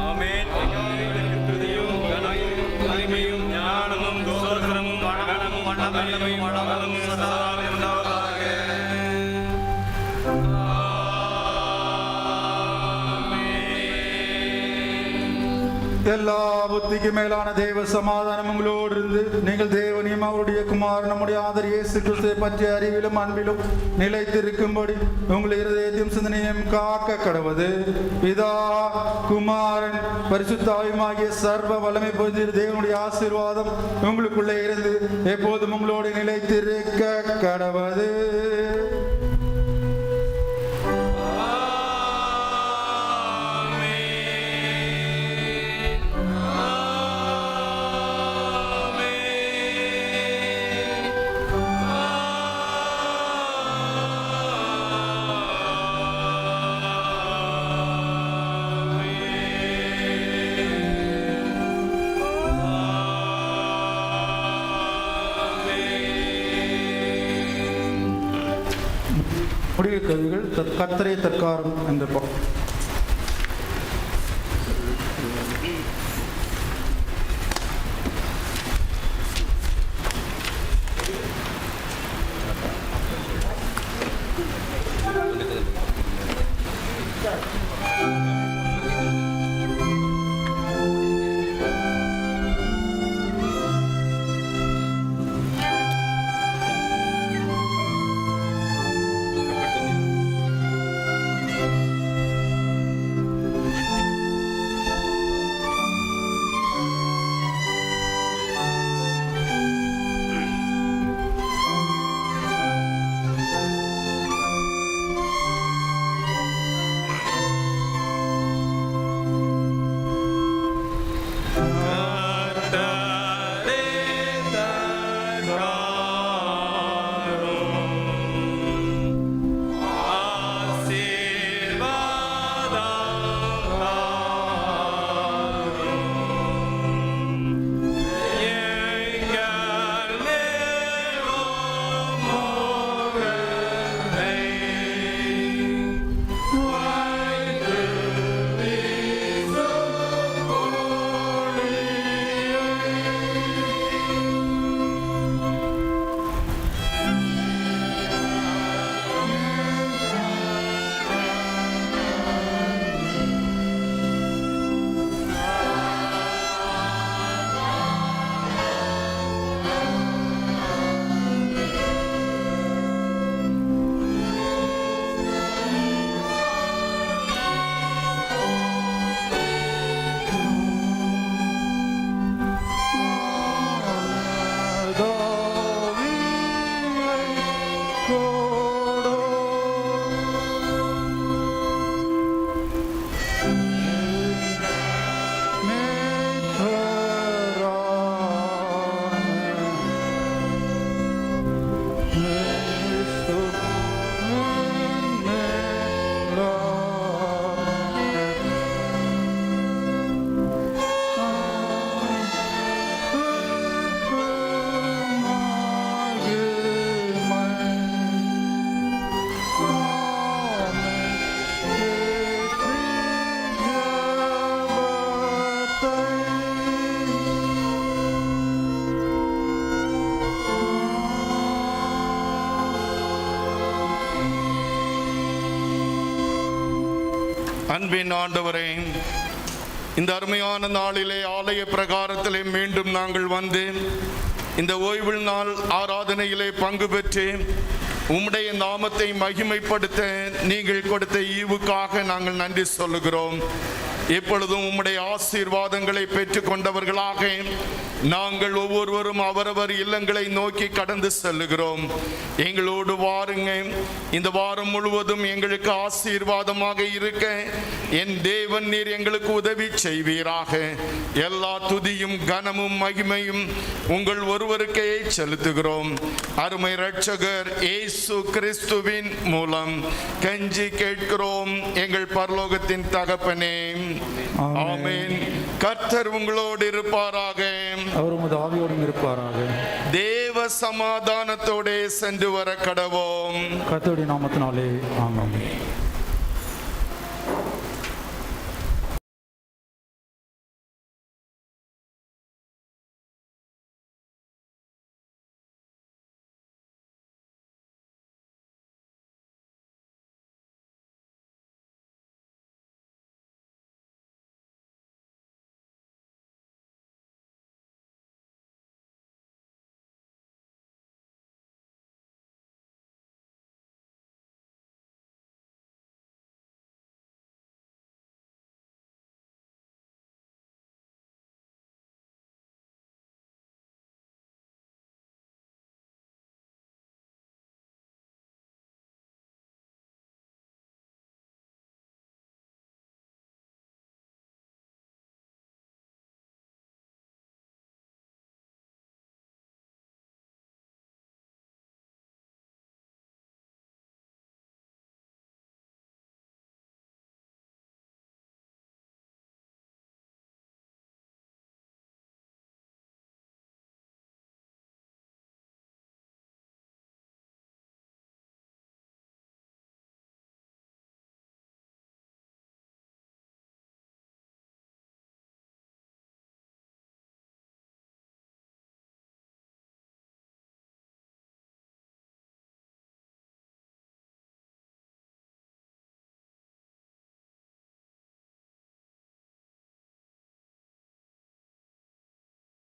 ஆமென். ஞானமும் தோற்றமும் வளமும் வல்லமையும் வளமும் சதா உண்டாவதாக. எல்லா புத்திக்கு மேலான தேவ சமாதானம் உங்களோடு இருந்து நீங்கள் தேவனையும் அவருடைய குமாரன் நம்முடைய ஆதர் இயேசு கிறிஸ்துவை பற்றிய அறிவிலும் அன்பிலும் நிலைத்திருக்கும்படி உங்கள் இருதயத்தையும் சிந்தனையும் காக்க கடவது. பிதா குமாரன் பரிசுத்தாவியுமாகிய சர்வ வல்லமை பொருந்திய தேவனுடைய ஆசீர்வாதம் உங்களுக்குள்ளே இருந்து எப்போதும் உங்களோடு நிலைத்திருக்க கடவது. முடிவு கவிகள் கர்த்தரே தற்காரம் என்ற அன்பின் ஆண்டவரே, இந்த அருமையான நாளிலே ஆலய பிரகாரத்திலே மீண்டும் நாங்கள் வந்து இந்த ஓய்வு நாள் ஆராதனையிலே பங்கு பெற்று உம்முடைய நாமத்தை மகிமைப்படுத்த நீங்கள் கொடுத்த ஈவுக்காக நாங்கள் நன்றி சொல்லுகிறோம். எப்பொழுதும் உம்முடைய ஆசீர்வாதங்களை பெற்று கொண்டவர்களாக நாங்கள் ஒவ்வொருவரும் அவரவர் இல்லங்களை நோக்கி கடந்து செல்லுகிறோம். எங்களோடு வாருங்க. இந்த வாரம் முழுவதும் எங்களுக்கு ஆசீர்வாதமாக இருக்க என் தேவன் நீர் எங்களுக்கு உதவி செய்வீராக. எல்லா துதியும் கனமும் மகிமையும் உங்கள் ஒருவருக்கே செலுத்துகிறோம். அருமை இரட்சகர் இயேசு கிறிஸ்துவின் மூலம் கெஞ்சி கேட்கிறோம் எங்கள் பரலோகத்தின் தகப்பனே. ஆமென். கர்த்தர் உங்களோடு இருப்பாராக. அவர் உமது ஆவியோடும் இருப்பாராக. தேவ சமாதானத்தோடே சென்று வர கடவோம். கர்த்தருடைய நாமத்தினாலே ஆமென்.